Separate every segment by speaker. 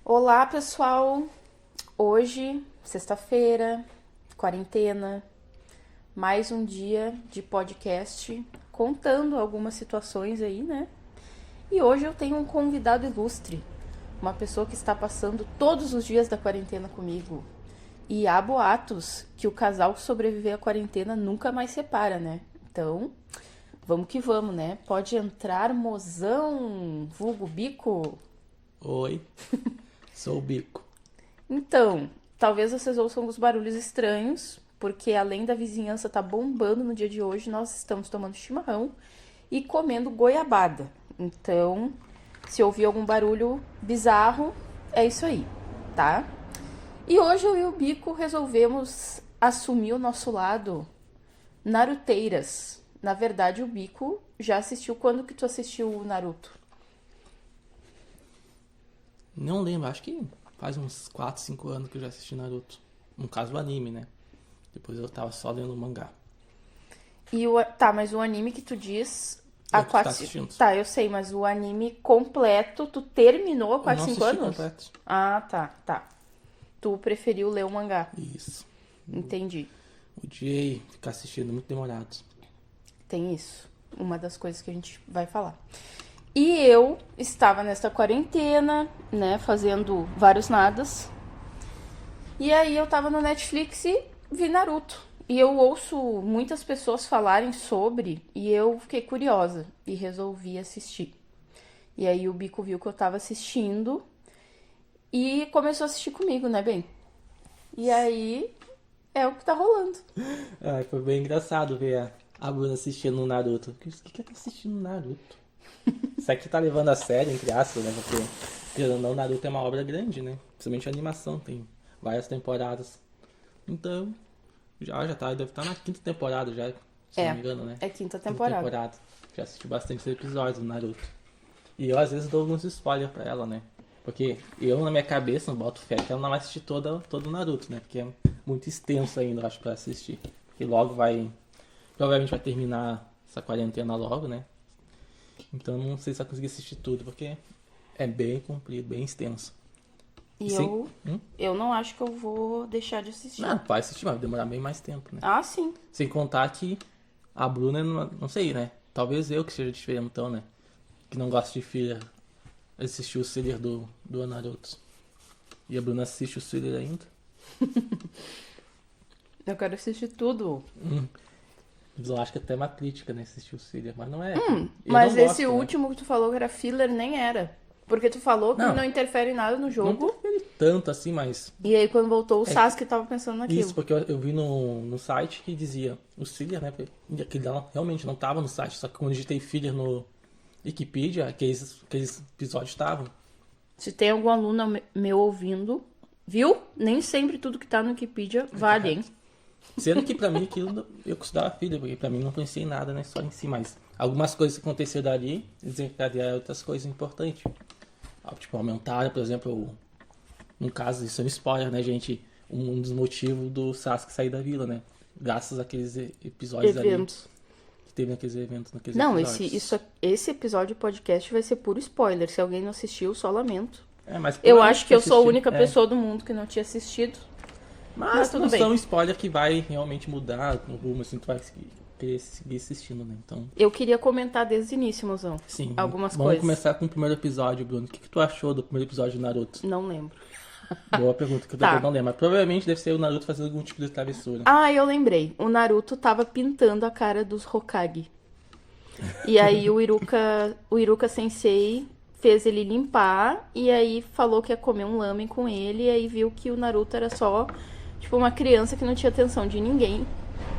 Speaker 1: Olá, pessoal! Hoje, sexta-feira, quarentena, mais um dia de podcast contando algumas situações aí, né? E hoje eu tenho um convidado ilustre, uma pessoa que está passando todos os dias da quarentena comigo. E há boatos que o casal que sobreviver à quarentena nunca mais separa, né? Então, vamos que vamos, né? Pode entrar, mozão, vulgo bico.
Speaker 2: Oi, sou o Bico.
Speaker 1: Então, talvez vocês ouçam os barulhos estranhos, porque além da vizinhança tá bombando no dia de hoje, nós estamos tomando chimarrão e comendo goiabada. Então, se ouvir algum barulho bizarro, é isso aí, tá? E hoje eu e o Bico resolvemos assumir o nosso lado naruteiras. Na verdade, o Bico já assistiu. Quando que tu assistiu o Naruto?
Speaker 2: Não lembro, acho que faz uns 4, 5 anos que eu já assisti Naruto. No caso o anime, né? Depois eu tava só lendo o mangá.
Speaker 1: Tá, mas o anime que tu diz.
Speaker 2: É
Speaker 1: A
Speaker 2: o que tu tá
Speaker 1: 4...
Speaker 2: assistindo.
Speaker 1: Tá, eu sei, mas o anime completo, tu terminou há
Speaker 2: Eu
Speaker 1: 4,
Speaker 2: não
Speaker 1: 5
Speaker 2: assisti
Speaker 1: anos?
Speaker 2: completo.
Speaker 1: Ah, tá. Tu preferiu ler o mangá.
Speaker 2: Isso.
Speaker 1: Entendi.
Speaker 2: Odiei ficar assistindo, muito demorado.
Speaker 1: Tem isso. Uma das coisas que a gente vai falar. E eu estava nessa quarentena, né, fazendo vários nadas. E aí eu tava no Netflix e vi Naruto. E eu ouço muitas pessoas falarem sobre, e eu fiquei curiosa e resolvi assistir. E aí o Bico viu que eu tava assistindo e começou a assistir comigo, né, bem? E aí é o que tá rolando.
Speaker 2: Foi bem engraçado ver a Bruna assistindo o Naruto. O que tá assistindo Naruto? Será que tá levando a sério, entre aspas, né? Porque, querendo ou não, Naruto é uma obra grande, né? Principalmente a animação, tem várias temporadas. Então, já tá, deve estar na quinta temporada já, se não me engano, né?
Speaker 1: É quinta
Speaker 2: Quinta
Speaker 1: temporada.
Speaker 2: Já assisti bastante episódios do Naruto. E eu às vezes dou alguns spoilers pra ela, né? Porque eu na minha cabeça não boto fé que ela não vai assistir todo o Naruto, né? Porque é muito extenso ainda, eu acho, pra assistir. E logo vai. Provavelmente vai terminar essa quarentena logo, né? Então não sei se vai conseguir assistir tudo, porque é bem comprido, bem extenso.
Speaker 1: E
Speaker 2: Sim.
Speaker 1: eu não acho que eu vou deixar de assistir.
Speaker 2: Não, vai assistir, mas vai demorar bem mais tempo, né?
Speaker 1: Ah, sim.
Speaker 2: Sem contar que a Bruna, não sei, né? Talvez eu que seja diferentão, né? Que não gosta de filler, assistiu o filler do Naruto. E a Bruna assiste o filler ainda.
Speaker 1: Eu quero assistir tudo.
Speaker 2: Mas eu acho que até é uma crítica, né? Assistir o filler, mas não é. Eu
Speaker 1: Mas
Speaker 2: não
Speaker 1: esse
Speaker 2: gosto, né?
Speaker 1: último que tu falou que era filler nem era. Porque tu falou que
Speaker 2: Não.
Speaker 1: não interfere em nada no
Speaker 2: Não
Speaker 1: jogo.
Speaker 2: interfere tanto assim, mas.
Speaker 1: E aí quando voltou o Sasuke tava pensando naquilo.
Speaker 2: Isso, porque eu vi no site que dizia o filler, né? Aquele dela realmente não tava no site, só que quando eu digitei filler no Wikipedia, aqueles episódios estavam.
Speaker 1: Se tem algum aluno meu ouvindo, viu? Nem sempre tudo que tá no Wikipedia vale, hein?
Speaker 2: Sendo que pra mim aquilo eu considerava filler, porque pra mim não conhecia em nada, né? Só em si, mas algumas coisas que aconteceram dali desencadearam outras coisas importantes. Tipo, aumentaram, por exemplo, no caso, isso é um spoiler, né, gente? Um dos motivos do Sasuke sair da vila, né? Graças àqueles episódios
Speaker 1: Eventos.
Speaker 2: ali que teve naqueles eventos, naqueles
Speaker 1: Não,
Speaker 2: episódios.
Speaker 1: esse episódio do podcast vai ser puro spoiler. Se alguém não assistiu, só lamento.
Speaker 2: Mas
Speaker 1: Eu
Speaker 2: provavelmente
Speaker 1: acho que eu sou a
Speaker 2: assistir-
Speaker 1: única pessoa do mundo que não tinha assistido.
Speaker 2: Mas
Speaker 1: tudo
Speaker 2: não
Speaker 1: bem.
Speaker 2: são spoiler que vai realmente mudar no rumo, assim, tu vai querer seguir assistindo, né? Então,
Speaker 1: Eu queria comentar desde o início, mozão.
Speaker 2: sim.
Speaker 1: Algumas
Speaker 2: Vamos
Speaker 1: coisas.
Speaker 2: começar com o primeiro episódio, Bruno. O que tu achou do primeiro episódio de Naruto?
Speaker 1: Não lembro.
Speaker 2: Boa pergunta, que eu
Speaker 1: Tá.
Speaker 2: também não lembro. Mas provavelmente deve ser o Naruto fazendo algum tipo de travessura.
Speaker 1: Ah, eu lembrei. O Naruto tava pintando a cara dos Hokage. E aí o Iruka Sensei fez ele limpar e aí falou que ia comer um lamen com ele e aí viu que o Naruto era só, tipo, uma criança que não tinha atenção de ninguém.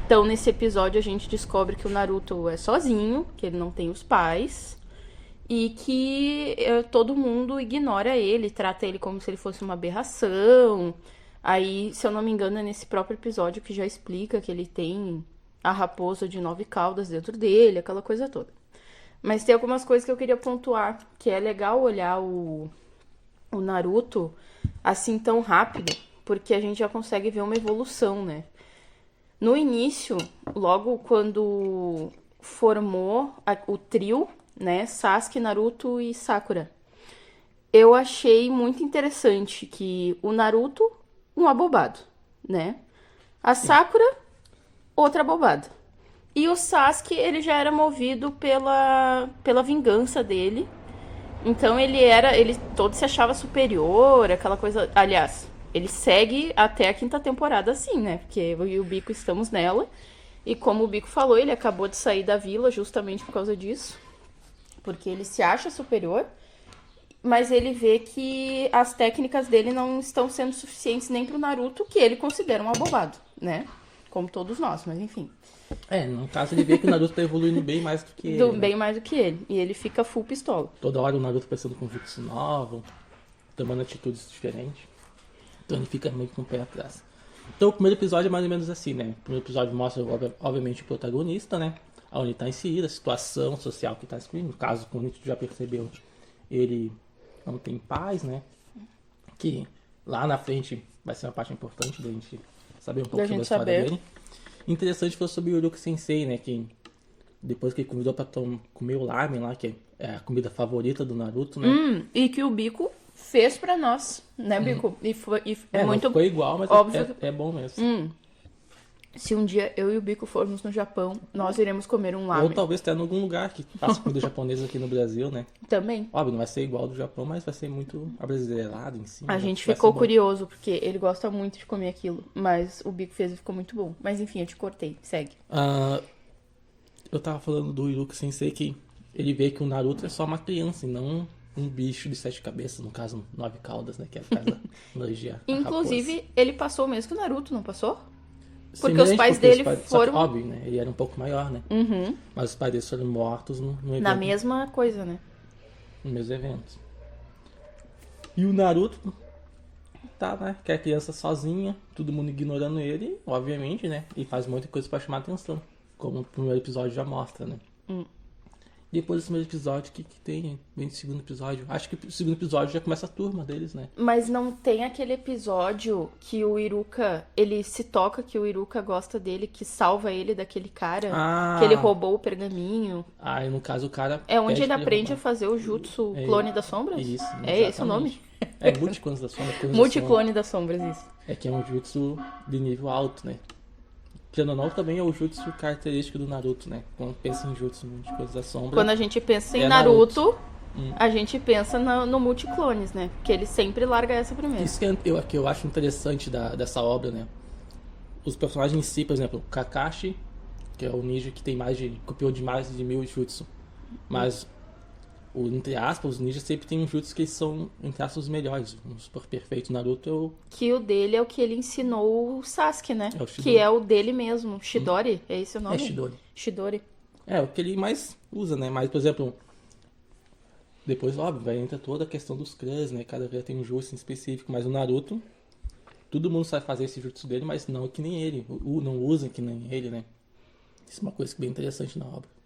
Speaker 1: Então, nesse episódio, a gente descobre que o Naruto é sozinho, que ele não tem os pais e que todo mundo ignora ele, trata ele como se ele fosse uma aberração. Aí, se eu não me engano, é nesse próprio episódio que já explica que ele tem a raposa de 9 caudas dentro dele, aquela coisa toda. Mas tem algumas coisas que eu queria pontuar, que é legal olhar o Naruto assim tão rápido, porque a gente já consegue ver uma evolução, né? No início, logo quando formou o trio, né, Sasuke, Naruto e Sakura, eu achei muito interessante que o Naruto, um abobado, né? A Sakura, outra abobada. E o Sasuke, ele já era movido pela vingança dele. Então ele todo se achava superior, aquela coisa. Aliás, ele segue até a 5ª temporada assim, né? Porque eu e o Bico estamos nela. E como o Bico falou, ele acabou de sair da vila justamente por causa disso. Porque ele se acha superior, mas ele vê que as técnicas dele não estão sendo suficientes nem pro Naruto, que ele considera um abobado, né? Como todos nós, mas enfim.
Speaker 2: No caso ele vê que o Naruto tá evoluindo bem mais do que ele.
Speaker 1: Bem mais do que ele. E ele fica full pistola.
Speaker 2: Toda hora o Naruto pensando com jutsu novo, tomando atitudes diferentes. Então ele fica meio com o pé atrás. Então o primeiro episódio é mais ou menos assim, né? O primeiro episódio mostra, obviamente, o protagonista, né? Onde ele tá inserido, a situação social que tá excluindo. No caso, como a gente já percebeu, ele não tem paz, né? Que lá na frente vai ser uma parte importante da gente saber um pouco sobre a história dele. Interessante foi sobre o Iruka Sensei, né? Que depois que ele convidou pra comer o ramen lá, que é a comida favorita do Naruto, né?
Speaker 1: E que o Bico fez pra nós, né, Bico? E muito
Speaker 2: não ficou igual, mas
Speaker 1: óbvio
Speaker 2: é bom mesmo.
Speaker 1: Se um dia eu e o Bico formos no Japão, nós iremos comer um ramen.
Speaker 2: Ou talvez até em algum lugar que faça comida japonesa aqui no Brasil, né?
Speaker 1: Também.
Speaker 2: Óbvio, não vai ser igual ao do Japão, mas vai ser muito abrasileirado em cima.
Speaker 1: A gente ficou curioso, porque ele gosta muito de comer aquilo. Mas o Bico fez e ficou muito bom. Mas enfim, eu te cortei. Segue.
Speaker 2: Eu tava falando do Iruka Sensei que ele vê que o Naruto é só uma criança e não um bicho de 7 cabeças, no caso 9 caudas, né? Que é a casa analogia.
Speaker 1: Inclusive, ele passou o mesmo que o Naruto, não passou? Porque
Speaker 2: Semelhante,
Speaker 1: os pais dele foram...
Speaker 2: Só que, óbvio, né? Ele era um pouco maior, né? Mas os pais dele foram mortos no evento.
Speaker 1: Na mesma coisa, né?
Speaker 2: No mesmo evento. E o Naruto tá, né? Que é a criança sozinha, todo mundo ignorando ele, obviamente, né? E faz muita coisa pra chamar atenção. Como o primeiro episódio já mostra, né? Depois do primeiro episódio, o que tem? Vem do segundo episódio. Acho que o segundo episódio já começa a turma deles, né?
Speaker 1: Mas não tem aquele episódio que o Iruka, ele se toca que o Iruka gosta dele, que salva ele daquele cara, que ele roubou o pergaminho.
Speaker 2: E no caso o cara...
Speaker 1: É onde ele aprende a fazer o jutsu Clone das Sombras?
Speaker 2: Isso,
Speaker 1: é esse o nome?
Speaker 2: É Multiclones das Sombras.
Speaker 1: Multiclone das Sombras, isso.
Speaker 2: É que é um jutsu de nível alto, né? Não também é o jutsu característico do Naruto, né? Quando pensa em jutsu Multiclones da Sombra...
Speaker 1: Quando a gente pensa em Naruto, a gente pensa no Multiclones, né? Porque ele sempre larga essa primeiro.
Speaker 2: Isso que eu acho interessante dessa obra, né? Os personagens em si, por exemplo, o Kakashi, que é o ninja que copiou de mais de 1000 jutsu. Mas, entre aspas, os ninjas sempre tem um jutsu que são, entre aspas, os melhores. Um super perfeito. Naruto
Speaker 1: Que o dele é o que ele ensinou o Sasuke, né?
Speaker 2: É o Chidori.
Speaker 1: Que é o dele mesmo. Chidori? É esse o nome?
Speaker 2: É Chidori.
Speaker 1: Chidori.
Speaker 2: É o que ele mais usa, né? Mas, por exemplo, depois, óbvio, vai entrar toda a questão dos clãs, né? Cada clã tem um jutsu em específico. Mas o Naruto, todo mundo sabe fazer esse jutsu dele, mas não que nem ele. Não usa que nem ele, né? Isso é uma coisa bem interessante na obra.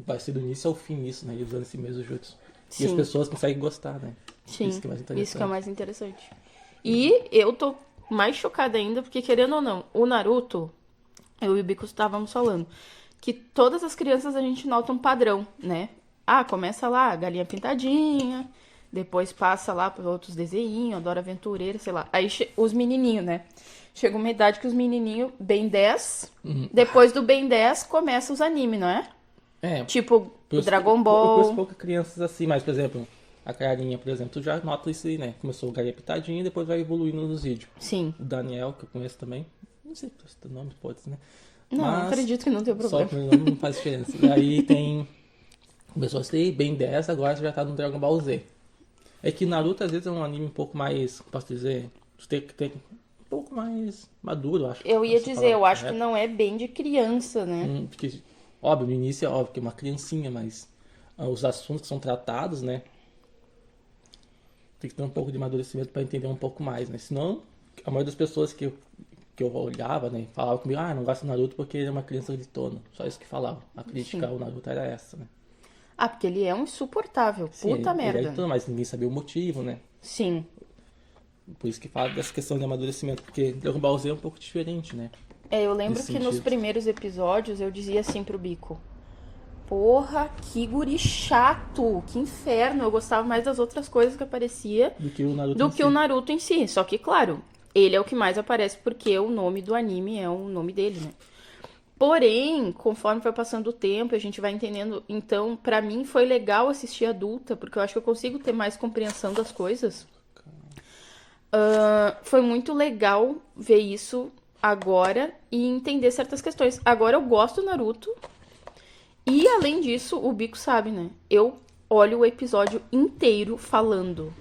Speaker 2: Vai ser do início ao fim isso, né? Ele usando esse mesmo jutsu.
Speaker 1: Sim.
Speaker 2: E as pessoas conseguem gostar, né?
Speaker 1: Sim,
Speaker 2: isso que é mais interessante.
Speaker 1: Isso que é mais interessante. E eu tô mais chocada ainda, porque querendo ou não, o Naruto, eu e o Bico estávamos falando, que todas as crianças a gente nota um padrão, né? Começa lá, galinha pintadinha, depois passa lá para outros desenhinhos, Dora Aventureira, sei lá. Aí os menininhos, né? Chega uma idade que os menininhos, Ben 10, depois do Ben 10 começa os animes, não é? Tipo, o Dragon Ball.
Speaker 2: Eu conheço poucas crianças assim, mas, por exemplo, a Carinha, por exemplo, tu já nota isso aí, né? Começou o galinha pitadinha e depois vai evoluindo nos vídeos.
Speaker 1: Sim.
Speaker 2: O Daniel, que eu conheço também, não sei se o nome pode ser, né?
Speaker 1: Não,
Speaker 2: mas
Speaker 1: acredito que não tem problema.
Speaker 2: Só que o nome não faz diferença. E aí tem... Começou a ser bem 10, agora já tá no Dragon Ball Z. É que Naruto, às vezes, é um anime um pouco mais, posso dizer, tem que ter um pouco mais maduro, eu acho.
Speaker 1: Eu ia dizer, eu acho que não é bem de criança, né?
Speaker 2: Porque, óbvio, no início é óbvio que é uma criancinha, mas os assuntos que são tratados, né? Tem que ter um pouco de amadurecimento para entender um pouco mais, né? Senão, a maioria das pessoas que eu olhava, né? Falava comigo, não gosto do Naruto porque ele é uma criança gritona. Só isso que falava. A crítica ao Naruto era essa, né?
Speaker 1: Porque ele é um insuportável.
Speaker 2: Sim,
Speaker 1: Puta merda.
Speaker 2: Ele é gritona, mas ninguém sabia o motivo, né?
Speaker 1: Sim.
Speaker 2: Por isso que fala dessa questão de amadurecimento, porque Dragon Ball Z é um pouco diferente, né?
Speaker 1: Eu lembro que nos primeiros episódios eu dizia assim pro Bico, porra, que guri chato, que inferno. Eu gostava mais das outras coisas que aparecia
Speaker 2: Do que o Naruto
Speaker 1: do
Speaker 2: em
Speaker 1: que
Speaker 2: si.
Speaker 1: o Naruto em si. Só que, claro, ele é o que mais aparece porque o nome do anime é o nome dele, né? Porém, conforme foi passando o tempo, a gente vai entendendo. Então, pra mim foi legal assistir adulta, porque eu acho que eu consigo ter mais compreensão das coisas. Foi muito legal ver isso agora e entender certas questões. Agora eu gosto do Naruto. E além disso, o Bico sabe, né? Eu olho o episódio inteiro falando.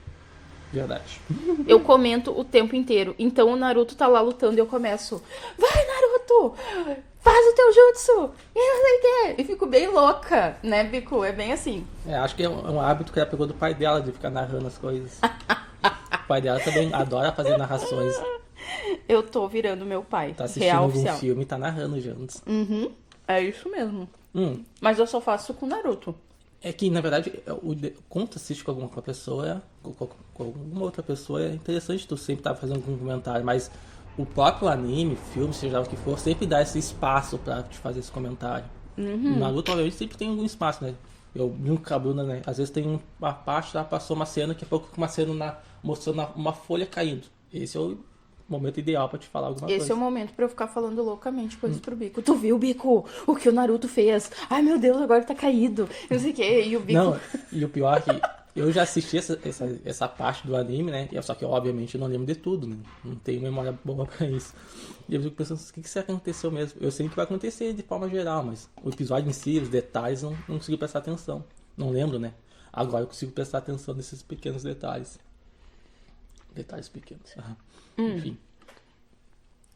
Speaker 2: Verdade.
Speaker 1: Eu comento o tempo inteiro. Então o Naruto tá lá lutando e eu começo: vai, Naruto! Faz o teu jutsu! E não sei o quê. E fico bem louca, né, Bico? É bem assim.
Speaker 2: Acho que é um hábito que ela pegou do pai dela, de ficar narrando as coisas. O pai dela também adora fazer narrações.
Speaker 1: Eu tô virando meu pai.
Speaker 2: Tá assistindo
Speaker 1: Real
Speaker 2: algum
Speaker 1: oficial.
Speaker 2: filme e tá narrando juntos.
Speaker 1: É isso mesmo. Mas eu só faço com o Naruto.
Speaker 2: É que, na verdade, quando tu assiste com alguma pessoa, com alguma outra pessoa, é interessante tu sempre estar fazendo algum comentário, mas o próprio anime, filme, seja lá o que for, sempre dá esse espaço pra te fazer esse comentário. O Naruto, obviamente, sempre tem algum espaço, né? Eu brinco com a Bruna, né? Às vezes tem uma parte, ela passou uma cena, daqui a pouco uma cena mostrando uma folha caindo. Esse é o momento ideal pra te falar alguma coisa.
Speaker 1: Esse é o momento pra eu ficar falando loucamente coisas pro Bico. Tu viu, Bico? O que o Naruto fez? Ai, meu Deus, agora tá caído. Não sei o quê. E o Bico...
Speaker 2: Não, e o pior é que eu já assisti essa parte do anime, né? Só que, obviamente, eu não lembro de tudo, né? Não tenho memória boa pra isso. E eu fico pensando, o que aconteceu mesmo? Eu sei que vai acontecer de forma geral, mas o episódio em si, os detalhes, não consigo prestar atenção. Não lembro, né? Agora eu consigo prestar atenção nesses pequenos detalhes. Detalhes pequenos. Enfim.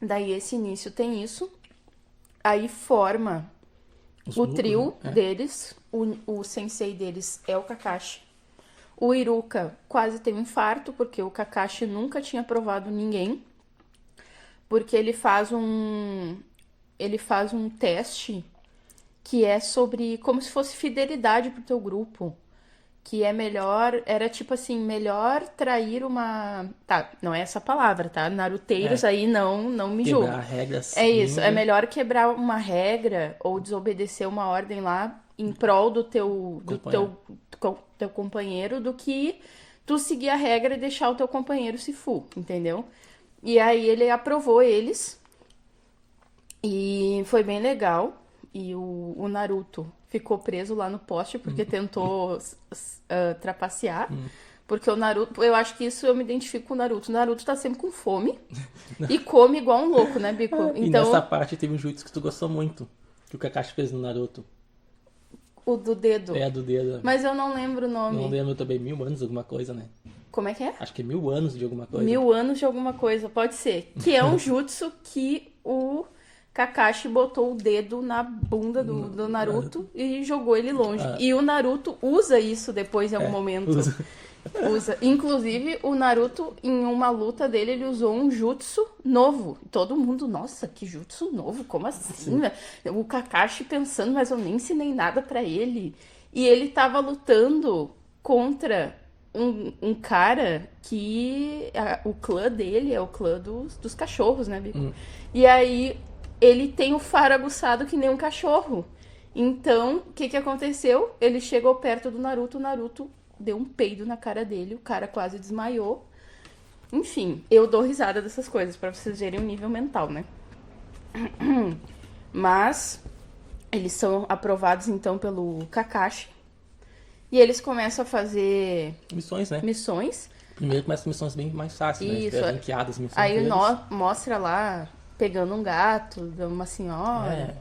Speaker 1: Daí esse início tem isso. Aí forma
Speaker 2: Os
Speaker 1: o
Speaker 2: núcleos,
Speaker 1: trio
Speaker 2: né?
Speaker 1: deles. O sensei deles é o Kakashi. O Iruka quase tem um infarto, porque o Kakashi nunca tinha provado ninguém. Porque ele faz um teste que é sobre como se fosse fidelidade pro teu grupo. Que é melhor, era tipo assim, melhor trair uma... Tá, não é essa palavra, tá? Naruteiros aí não me julgam.
Speaker 2: Quebrar regras.
Speaker 1: É isso, é
Speaker 2: ninja.
Speaker 1: melhor quebrar uma regra ou desobedecer uma ordem lá em prol do teu companheiro do que tu seguir a regra e deixar o teu companheiro se full, entendeu? E aí ele aprovou eles e foi bem legal. E o Naruto ficou preso lá no poste porque tentou trapacear. Porque o Naruto, eu acho que isso eu me identifico com o Naruto. O Naruto tá sempre com fome e come igual um louco, né, Bico?
Speaker 2: E
Speaker 1: Então,
Speaker 2: nessa parte teve um jutsu que tu gostou muito. Que o Kakashi fez no Naruto.
Speaker 1: o do dedo.
Speaker 2: É, do dedo.
Speaker 1: Mas eu não lembro o nome.
Speaker 2: Não lembro também, 1000 anos, alguma coisa, né?
Speaker 1: Como é que é?
Speaker 2: Acho que é 1000 anos de alguma coisa.
Speaker 1: 1000 anos de alguma coisa, pode ser. Que é um jutsu que o Kakashi botou o dedo na bunda do Naruto e jogou ele longe. E o Naruto usa isso depois em algum momento. Usa. Inclusive, o Naruto, em uma luta dele, ele usou um jutsu novo. Todo mundo, nossa, que jutsu novo? Como assim? O Kakashi pensando, mas eu nem ensinei nada pra ele. E ele tava lutando contra um cara que... o clã dele é o clã dos cachorros, né, Bico? E aí, ele tem o faro aguçado que nem um cachorro. Então, o que aconteceu? Ele chegou perto do Naruto, o Naruto deu um peido na cara dele, o cara quase desmaiou. Enfim, eu dou risada dessas coisas pra vocês verem o nível mental, né? Mas eles são aprovados então pelo Kakashi e eles começam a fazer
Speaker 2: Missões, né?
Speaker 1: missões.
Speaker 2: Primeiro começa missões bem mais fáceis, né?
Speaker 1: Isso.
Speaker 2: Ranqueadas, missões
Speaker 1: Aí
Speaker 2: deles.
Speaker 1: mostra lá pegando um gato de uma senhora,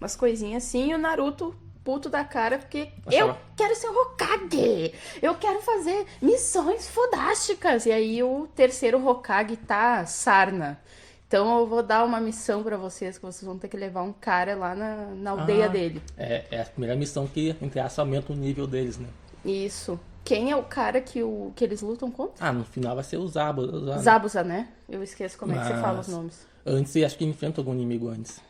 Speaker 1: umas coisinhas assim, e o Naruto puto da cara, porque eu quero ser um Hokage, eu quero fazer missões fodásticas. E aí o terceiro Hokage tá Sarna. Então eu vou dar uma missão pra vocês, que vocês vão ter que levar um cara lá na aldeia dele.
Speaker 2: É a primeira missão que, entre aspas, aumenta o nível deles, né?
Speaker 1: Isso. Quem é o cara que eles lutam contra?
Speaker 2: No final vai ser o Zabuza. Né?
Speaker 1: Zabuza, né? Eu esqueço como é que você fala os nomes.
Speaker 2: Antes, acho que enfrenta algum inimigo antes.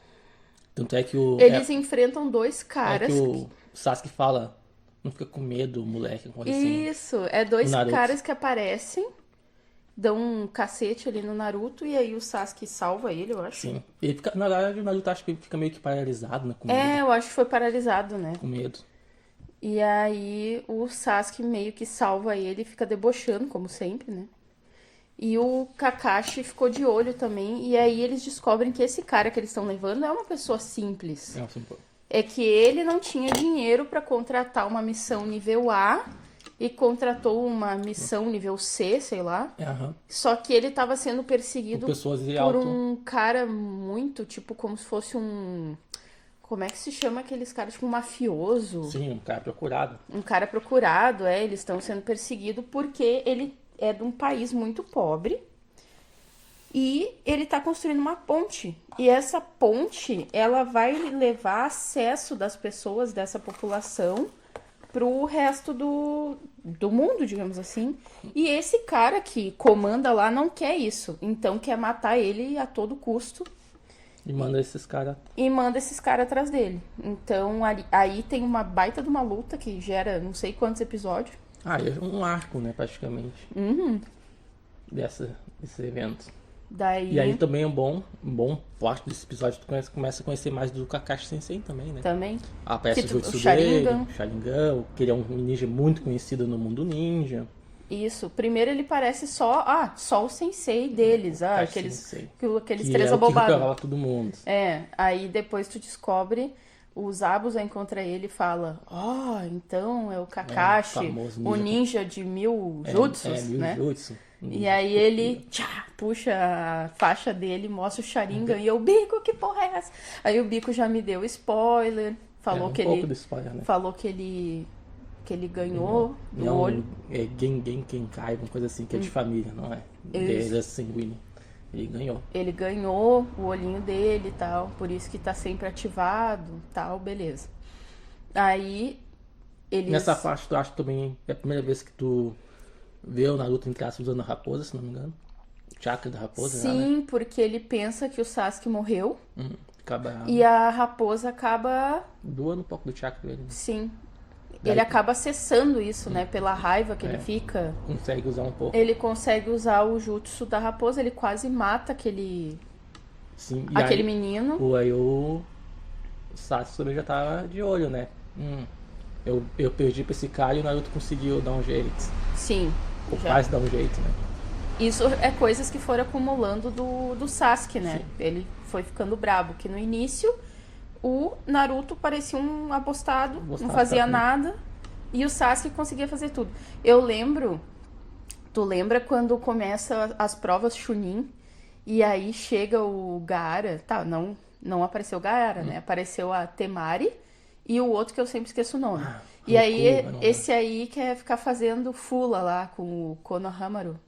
Speaker 2: Tanto é que
Speaker 1: Eles enfrentam dois caras.
Speaker 2: É que o Sasuke fala, não fica com medo, moleque, com assim.
Speaker 1: Isso, é dois
Speaker 2: Naruto.
Speaker 1: caras que aparecem dão um cacete ali no Naruto e aí o Sasuke salva ele, eu acho.
Speaker 2: Sim. Ele fica, na verdade, o Naruto acho que ele fica meio que paralisado, né? Com
Speaker 1: É,
Speaker 2: medo.
Speaker 1: eu acho que foi paralisado, né?
Speaker 2: Com medo.
Speaker 1: E aí o Sasuke meio que salva ele e fica debochando, como sempre, né? E o Kakashi ficou de olho também. E aí eles descobrem que esse cara que eles estão levando não é uma pessoa simples.
Speaker 2: É assim, pô.
Speaker 1: É que ele não tinha dinheiro pra contratar uma missão nível A e contratou uma missão nível C, sei lá.
Speaker 2: Aham.
Speaker 1: Só que ele tava sendo perseguido
Speaker 2: Por pessoas de
Speaker 1: por
Speaker 2: alto.
Speaker 1: um cara muito, tipo, como se fosse um... Como é que se chama aqueles caras? Tipo, um mafioso.
Speaker 2: Sim, um cara procurado.
Speaker 1: Um cara procurado, eles estão sendo perseguidos porque ele é de um país muito pobre e ele tá construindo uma ponte. E essa ponte, ela vai levar acesso das pessoas dessa população pro resto do mundo, digamos assim. E esse cara que comanda lá não quer isso, então quer matar ele a todo custo.
Speaker 2: E manda esses caras.
Speaker 1: E manda esses caras atrás dele. Então aí tem uma baita de uma luta que gera não sei quantos episódios.
Speaker 2: Ah, é um arco, né, praticamente.
Speaker 1: Uhum.
Speaker 2: Desse evento.
Speaker 1: Daí
Speaker 2: E aí também é um bom plot desse episódio. Tu começa a conhecer mais do Kakashi Sensei também, né?
Speaker 1: também.
Speaker 2: Aparece
Speaker 1: Que
Speaker 2: o jutsu
Speaker 1: o Sharingan.
Speaker 2: dele, o Sharingan, que ele é um ninja muito conhecido no mundo ninja.
Speaker 1: Isso. Primeiro ele parece só o sensei deles.
Speaker 2: Kakashi
Speaker 1: Aqueles
Speaker 2: Sensei.
Speaker 1: aqueles
Speaker 2: Que
Speaker 1: três
Speaker 2: é o que
Speaker 1: abobados.
Speaker 2: reprova todo mundo.
Speaker 1: É, aí depois tu descobre, o Zabuza encontra ele e fala: então é o Kakashi,
Speaker 2: famoso
Speaker 1: o
Speaker 2: ninja.
Speaker 1: ninja de 1000 jutsus,
Speaker 2: Mil
Speaker 1: né?
Speaker 2: jutsu.
Speaker 1: E aí ele puxa a faixa dele, mostra o Sharingan e eu, Bico, que porra é essa? Aí o Bico já me deu spoiler, falou que
Speaker 2: pouco
Speaker 1: ele
Speaker 2: do spoiler, né?
Speaker 1: falou que ele ganhou do
Speaker 2: Não,
Speaker 1: olho.
Speaker 2: é Genkai, uma coisa assim, que é de família, não é? Ele é sanguíneo. Ele ganhou.
Speaker 1: Ele ganhou o olhinho dele e tal, por isso que tá sempre ativado, tal, beleza. Aí eles
Speaker 2: Nessa parte, tu acha que também é a primeira vez que tu vê o Naruto em traço usando a raposa, se não me engano? O chakra da raposa, já, né?
Speaker 1: Sim, porque ele pensa que o Sasuke morreu
Speaker 2: Acaba
Speaker 1: e a raposa acaba,
Speaker 2: doando um pouco do chakra dele. Né?
Speaker 1: sim,
Speaker 2: Daí
Speaker 1: ele acaba acessando isso, né, pela raiva que ele fica.
Speaker 2: Consegue usar um pouco.
Speaker 1: Ele consegue usar o jutsu da raposa, ele quase mata aquele
Speaker 2: Sim, e
Speaker 1: aquele
Speaker 2: aí,
Speaker 1: menino.
Speaker 2: o Sasuke também já tava de olho, né? Eu perdi pra esse cara e o Naruto conseguiu dar um jeito.
Speaker 1: Sim,
Speaker 2: Ou
Speaker 1: já.
Speaker 2: quase dar um jeito, né?
Speaker 1: Isso é coisas que foram acumulando do Sasuke, né?
Speaker 2: Sim.
Speaker 1: Ele foi ficando brabo, que no início o Naruto parecia um abostado, não fazia
Speaker 2: tá, né?
Speaker 1: nada, e o Sasuke conseguia fazer tudo. Eu lembro, tu lembra quando começa as provas Chunin, e aí chega o Gaara, tá, não apareceu o Gaara, né? Apareceu a Temari e o outro que eu sempre esqueço o nome. E aí,
Speaker 2: Goku,
Speaker 1: esse aí quer ficar fazendo fula lá com o Konohamaru.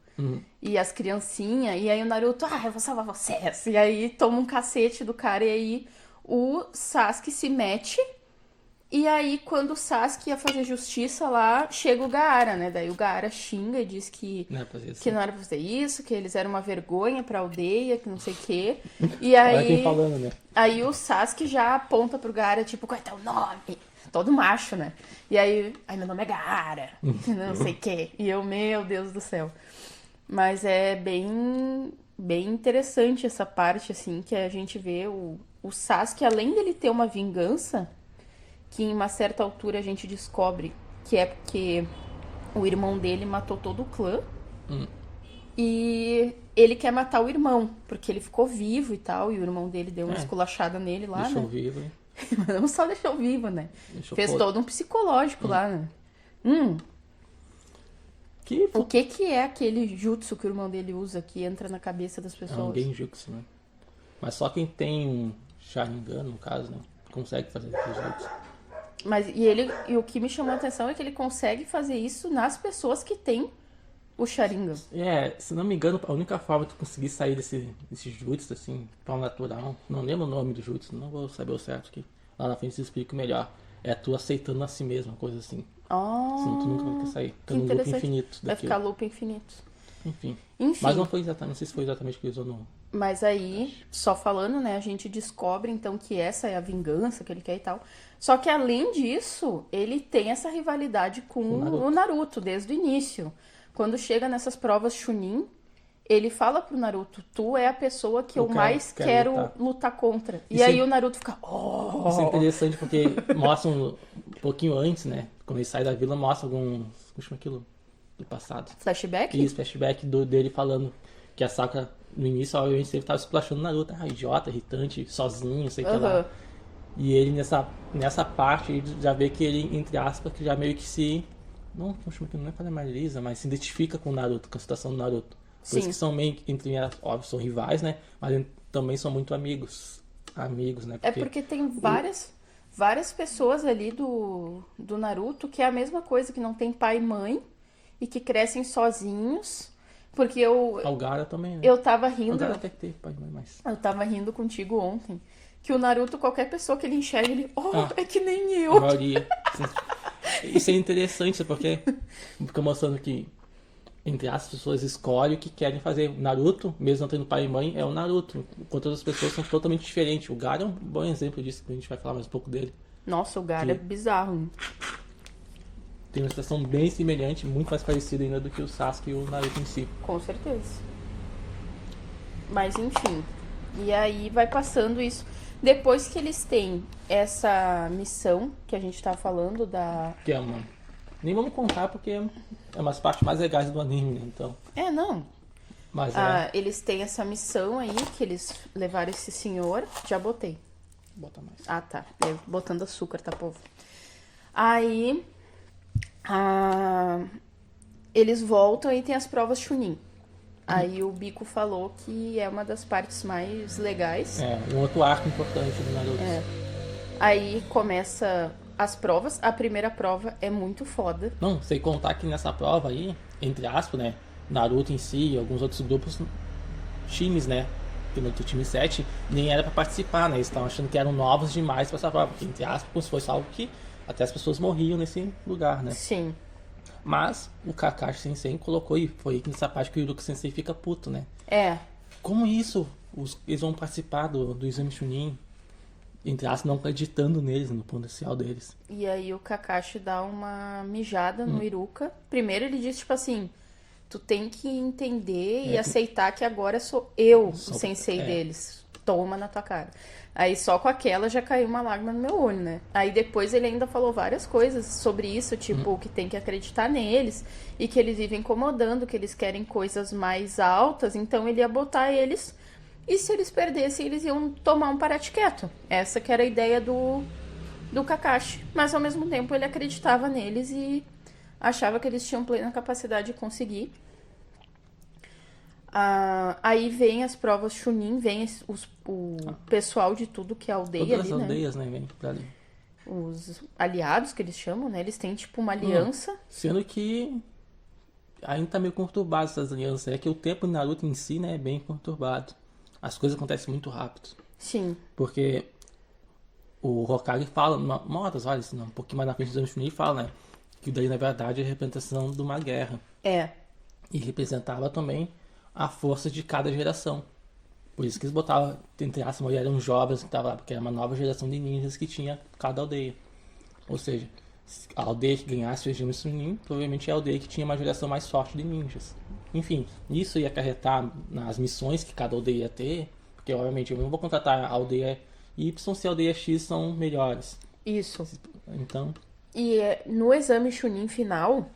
Speaker 1: E as criancinhas, e aí o Naruto, eu vou salvar vocês. E aí toma um cacete do cara, e aí o Sasuke se mete. E aí, quando o Sasuke ia fazer justiça lá, chega o Gaara, né? Daí o Gaara xinga e diz que
Speaker 2: Não é pra fazer isso.
Speaker 1: que não era pra fazer isso, que eles eram uma vergonha pra aldeia, que não sei o quê. E
Speaker 2: Olha quem
Speaker 1: aí,
Speaker 2: falando, né?
Speaker 1: aí o Sasuke já aponta pro Gaara, tipo, qual é teu nome? Todo macho, né? E aí, meu nome é Gaara, não sei o quê. E eu, meu Deus do céu. Mas é bem interessante essa parte, assim, que a gente vê o Sasuke, além dele ter uma vingança, que em uma certa altura a gente descobre que é porque o irmão dele matou todo o clã. E ele quer matar o irmão, porque ele ficou vivo e tal, e o irmão dele deu uma esculachada nele lá,
Speaker 2: Deixou
Speaker 1: né?
Speaker 2: vivo, hein?
Speaker 1: Mas não só deixou vivo, né?
Speaker 2: Deixou
Speaker 1: Fez
Speaker 2: podre.
Speaker 1: todo um psicológico lá, né?
Speaker 2: Que
Speaker 1: O que é aquele jutsu que o irmão dele usa que entra na cabeça das
Speaker 2: é um
Speaker 1: pessoas?
Speaker 2: genjutsu, né? Mas só quem tem um Sharingan, no caso, né? Consegue fazer aqueles jutsu.
Speaker 1: Mas e o que me chamou a atenção é que ele consegue fazer isso nas pessoas que têm o Sharingan.
Speaker 2: Se não me engano, a única forma de tu conseguir sair desse jutsu, assim, para natural, não lembro o nome do jutsu, não vou saber o certo aqui. Lá na frente eu explico melhor. É tu aceitando a si mesmo, uma coisa assim. Senão tu nunca vai ter sair. Fica
Speaker 1: Que
Speaker 2: no loop
Speaker 1: interessante.
Speaker 2: infinito
Speaker 1: Vai
Speaker 2: daquilo.
Speaker 1: ficar loop infinito.
Speaker 2: Enfim.
Speaker 1: Enfim.
Speaker 2: Mas não foi exatamente, não sei se foi exatamente o que ele usou no.
Speaker 1: Mas aí, só falando, né, a gente descobre então que essa é a vingança que ele quer e tal. Só que além disso, ele tem essa rivalidade com o Naruto desde o início. Quando chega nessas provas Chunin, ele fala pro Naruto, tu é a pessoa que eu mais quero lutar contra. E aí o Naruto fica, oh!
Speaker 2: Isso é interessante porque mostra um pouquinho antes, né? Quando ele sai da vila, mostra alguns... Como chama aquilo? Do passado.
Speaker 1: Flashback?
Speaker 2: Isso, flashback dele falando que a Sakura, no início, obviamente, ele tava esplachando o Naruto. Ah, idiota, irritante, sozinho, sei o que lá. E ele, nessa parte, ele já vê que ele, entre aspas, que já meio que se... Não é paramiliza, mas se identifica com o Naruto, com a situação do Naruto. Por isso que são meio, óbvio, são rivais, né? Mas também são muito amigos. Amigos, né?
Speaker 1: Porque tem várias pessoas ali do Naruto que é a mesma coisa, que não tem pai e mãe e que crescem sozinhos. Porque
Speaker 2: o Gaara também, né?
Speaker 1: Eu tava rindo.
Speaker 2: O Gaara até que teve pai e mãe, mas...
Speaker 1: Eu tava rindo contigo ontem. Que o Naruto, qualquer pessoa que ele enxerga, ele... é que nem eu.
Speaker 2: A maioria. Isso é interessante, porque fica mostrando que, entre as pessoas escolhem o que querem fazer. O Naruto, mesmo não tendo pai e mãe, é o Naruto. Enquanto outras pessoas são totalmente diferentes. O Gaara é um bom exemplo disso, que a gente vai falar mais um pouco dele.
Speaker 1: Nossa, o Gaara é bizarro.
Speaker 2: Tem uma situação bem semelhante, muito mais parecida ainda do que o Sasuke e o Naruto em si.
Speaker 1: Com certeza. Mas enfim. E aí vai passando isso. Depois que eles têm essa missão que a gente tá falando da...
Speaker 2: Que é uma... Nem vamos contar porque é umas partes mais legais do anime, né? Então...
Speaker 1: não.
Speaker 2: Mas
Speaker 1: eles têm essa missão aí, que eles levaram esse senhor... Já botei.
Speaker 2: Bota mais.
Speaker 1: Ah, tá. Botando açúcar, tá, povo? Aí... eles voltam e tem as provas Chunin. Aí o Biko falou que é uma das partes mais legais.
Speaker 2: Um outro arco importante do Naruto.
Speaker 1: Aí começa as provas. A primeira prova é muito foda.
Speaker 2: Não, sem contar que nessa prova aí, entre aspas, né? Naruto em si e alguns outros grupos, times, né? Que no time 7 nem era pra participar, né? Eles estavam achando que eram novos demais pra essa prova. Porque, entre aspas, como se fosse algo que até as pessoas morriam nesse lugar, né?
Speaker 1: Sim.
Speaker 2: Mas o Kakashi Sensei colocou, e foi nessa parte que o Iruka Sensei fica puto, né? Como isso? Eles vão participar do exame Chunin, entre aspas, não acreditando neles, no potencial deles.
Speaker 1: E aí o Kakashi dá uma mijada no Iruka. Primeiro ele diz, tipo assim, tu tem que entender e aceitar que agora sou eu o sensei deles. Toma na tua cara. Aí só com aquela já caiu uma lágrima no meu olho, né? Aí depois ele ainda falou várias coisas sobre isso, tipo, que tem que acreditar neles e que eles vivem incomodando, que eles querem coisas mais altas, então ele ia botar eles e se eles perdessem, eles iam tomar um parate quieto. Essa que era a ideia do Kakashi. Mas ao mesmo tempo ele acreditava neles e achava que eles tinham plena capacidade de conseguir. Aí vem as provas Chunin, vem o pessoal de tudo que é aldeia
Speaker 2: todas
Speaker 1: ali,
Speaker 2: as
Speaker 1: né?
Speaker 2: aldeias, né? Vem pra ali.
Speaker 1: Os aliados que eles chamam, né? Eles têm tipo uma aliança.
Speaker 2: Sendo que ainda tá meio conturbado essas alianças. É que o tempo de Naruto em si, né, é bem conturbado. As coisas acontecem muito rápido.
Speaker 1: Sim.
Speaker 2: Porque o Hokage fala, uma hora, olha, um pouquinho mais na frente do Chunin, fala, né? Que daí, na verdade, é a representação de uma guerra. E representava também a força de cada geração. Por isso que eles botavam, entre aspas, eram jovens que estavam lá, porque era uma nova geração de ninjas que tinha cada aldeia. Ou seja, a aldeia que ganhasse o regime Chunin, provavelmente é a aldeia que tinha uma geração mais forte de ninjas. Enfim, isso ia acarretar nas missões que cada aldeia ia ter, porque obviamente eu não vou contratar a aldeia Y se a aldeia X são melhores.
Speaker 1: Isso.
Speaker 2: Então...
Speaker 1: E no exame Chunin final,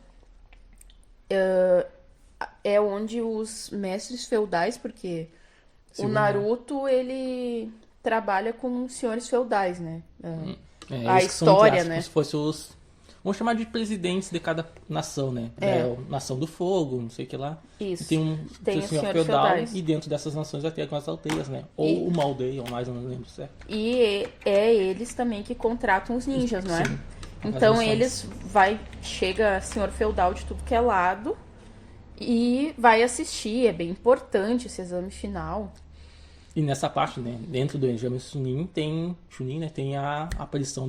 Speaker 1: é onde os mestres feudais, porque o Naruto, ele trabalha com senhores feudais, né? A história, né?
Speaker 2: Como se fosse os... Vamos chamar de presidentes de cada nação, né? Nação do Fogo, não sei o que lá.
Speaker 1: Isso.
Speaker 2: E tem um senhor feudal feudais. E dentro dessas nações vai ter algumas aldeias, né? Ou uma aldeia, ou mais, eu não lembro certo.
Speaker 1: E é eles também que contratam os ninjas, não é?
Speaker 2: Sim.
Speaker 1: Então eles chega senhor feudal de tudo que é lado e vai assistir, é bem importante esse exame final.
Speaker 2: E nessa parte, né, dentro do exame Chunin, né, tem a aparição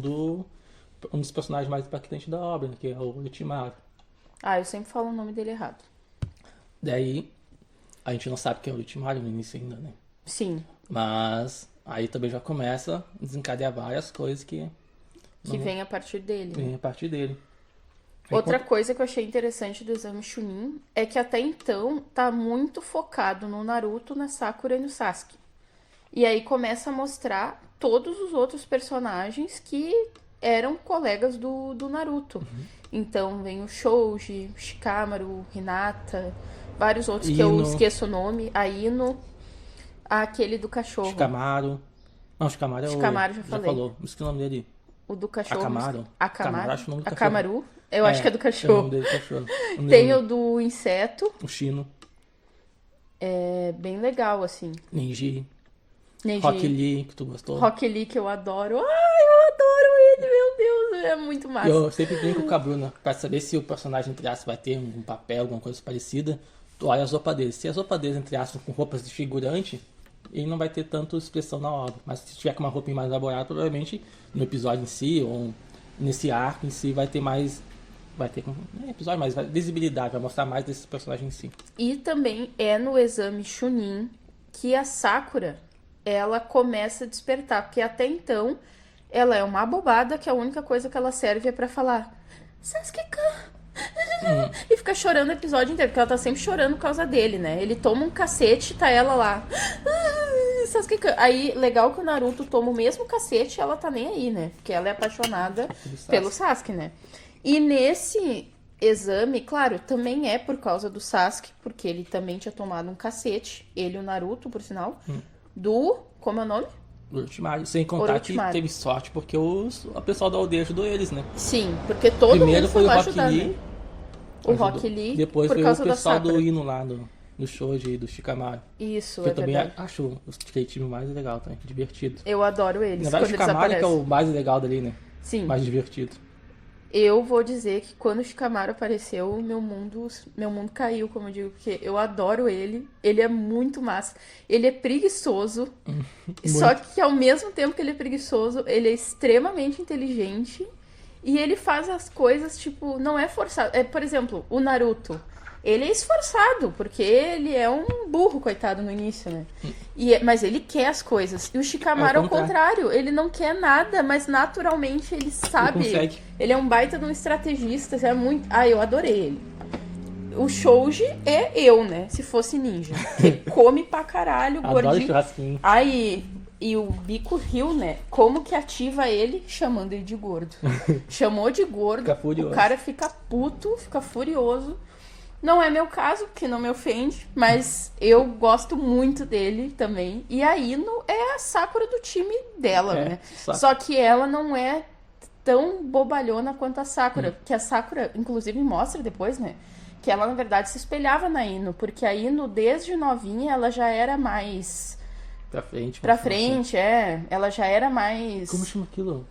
Speaker 2: um dos personagens mais impactantes da obra, né, que é o Orochimaru.
Speaker 1: Eu sempre falo o nome dele errado.
Speaker 2: Daí, a gente não sabe quem é o Orochimaru no início ainda, né?
Speaker 1: Sim.
Speaker 2: Mas aí também já começa a desencadear várias coisas que
Speaker 1: vem a partir dele.
Speaker 2: Vem a partir dele.
Speaker 1: Outra coisa que eu achei interessante do exame Chunin é que até então tá muito focado no Naruto, na Sakura e no Sasuke. E aí começa a mostrar todos os outros personagens que eram colegas do Naruto. Então vem o Shoji, o Shikamaru, Hinata, vários outros que eu
Speaker 2: Ino.
Speaker 1: esqueço o nome. A Ino, aquele do cachorro.
Speaker 2: Shikamaru. Não, Shikamaru é o...
Speaker 1: Shikamaru, já falei.
Speaker 2: falou. Não esqueci o nome dele.
Speaker 1: O do cachorro.
Speaker 2: Akamaru.
Speaker 1: Akamaru.
Speaker 2: Acho o nome do cachorro.
Speaker 1: Akamaru. Eu acho que é do
Speaker 2: o
Speaker 1: cachorro.
Speaker 2: nome dele é cachorro. Não
Speaker 1: Tem
Speaker 2: lembro.
Speaker 1: o do inseto.
Speaker 2: O Shino.
Speaker 1: É bem legal, assim.
Speaker 2: Nenji.
Speaker 1: Neji.
Speaker 2: Rock Lee, que tu gostou.
Speaker 1: Rock Lee, que eu adoro. Ai, eu adoro ele, meu Deus. É muito massa.
Speaker 2: Eu sempre brinco com a Bruna, pra saber se o personagem, entre aspas, vai ter um papel, alguma coisa parecida, tu olha as roupas dele. Se as roupas dele, entre aspas, com roupas de figurante, ele não vai ter tanta expressão na obra. Mas se tiver com uma roupa mais elaborada, provavelmente no episódio em si, ou nesse arco em si, vai ter mais... Vai ter episódio, mais visibilidade, vai mostrar mais desse personagem em si.
Speaker 1: E também é no exame Chunin que a Sakura, ela começa a despertar. Porque até então, ela é uma abobada que a única coisa que ela serve é pra falar Sasuke-kan. E fica chorando o episódio inteiro, porque ela tá sempre chorando por causa dele, né? Ele toma um cacete, tá ela lá. Sasuke-kan. Aí, legal que o Naruto toma o mesmo cacete e ela tá nem aí, né? Porque ela é apaixonada pelo Sasuke, né? E nesse exame, claro, também é por causa do Sasuke, porque ele também tinha tomado um cacete, ele e o Naruto, por sinal, do... Como é o nome?
Speaker 2: Orochimaru. Sem contar
Speaker 1: Orochimaru.
Speaker 2: que teve sorte, porque o pessoal da aldeia ajudou eles, né?
Speaker 1: Sim, porque todo
Speaker 2: Primeiro
Speaker 1: mundo
Speaker 2: foi o
Speaker 1: lá
Speaker 2: Rock
Speaker 1: ajudar,
Speaker 2: Lee.
Speaker 1: né? O Rock Lee,
Speaker 2: Depois
Speaker 1: por
Speaker 2: foi o
Speaker 1: causa da
Speaker 2: pessoal
Speaker 1: Sakura.
Speaker 2: do hino lá, do Shoji e do Shikamaru.
Speaker 1: Isso,
Speaker 2: Que
Speaker 1: é
Speaker 2: eu também
Speaker 1: verdade.
Speaker 2: acho aquele time mais legal também, divertido.
Speaker 1: Eu adoro eles,
Speaker 2: Na
Speaker 1: quando
Speaker 2: verdade, o
Speaker 1: eles
Speaker 2: Shikamaru que é
Speaker 1: aparecem.
Speaker 2: o mais legal dali, né?
Speaker 1: Sim,
Speaker 2: Mais divertido.
Speaker 1: eu vou dizer que quando o Shikamaru apareceu, meu mundo caiu, como eu digo, porque eu adoro ele. Ele é muito massa. Ele é preguiçoso, só que ao mesmo tempo que ele é preguiçoso, ele é extremamente inteligente e ele faz as coisas, tipo, não é forçado. É, por exemplo, o Naruto. Ele é esforçado, porque ele é um burro, coitado, no início, né? Mas ele quer as coisas. E o Shikamaru, ao contrário, ele não quer nada, mas naturalmente ele sabe.
Speaker 2: Ele consegue.
Speaker 1: Ele é um baita de um estrategista. É muito... Ah, eu adorei ele. O Shoji é eu, né? Se fosse ninja. Que come pra caralho,
Speaker 2: Adoro
Speaker 1: gordinho.
Speaker 2: churrasquinho.
Speaker 1: Aí, e o Bico Hill, né? Como que ativa ele chamando ele de gordo? Chamou de gordo,
Speaker 2: Fica furioso.
Speaker 1: o cara fica puto, fica furioso. Não é meu caso, que não me ofende, mas eu gosto muito dele também. E a Ino é a Sakura do time dela, né? Só que ela não é tão bobalhona quanto a Sakura. Que a Sakura, inclusive, mostra depois, né? Que ela, na verdade, se espelhava na Ino. Porque a Ino, desde novinha, ela já era mais...
Speaker 2: Pra
Speaker 1: frente,
Speaker 2: assim.
Speaker 1: Ela já era mais...
Speaker 2: Como chama aquilo?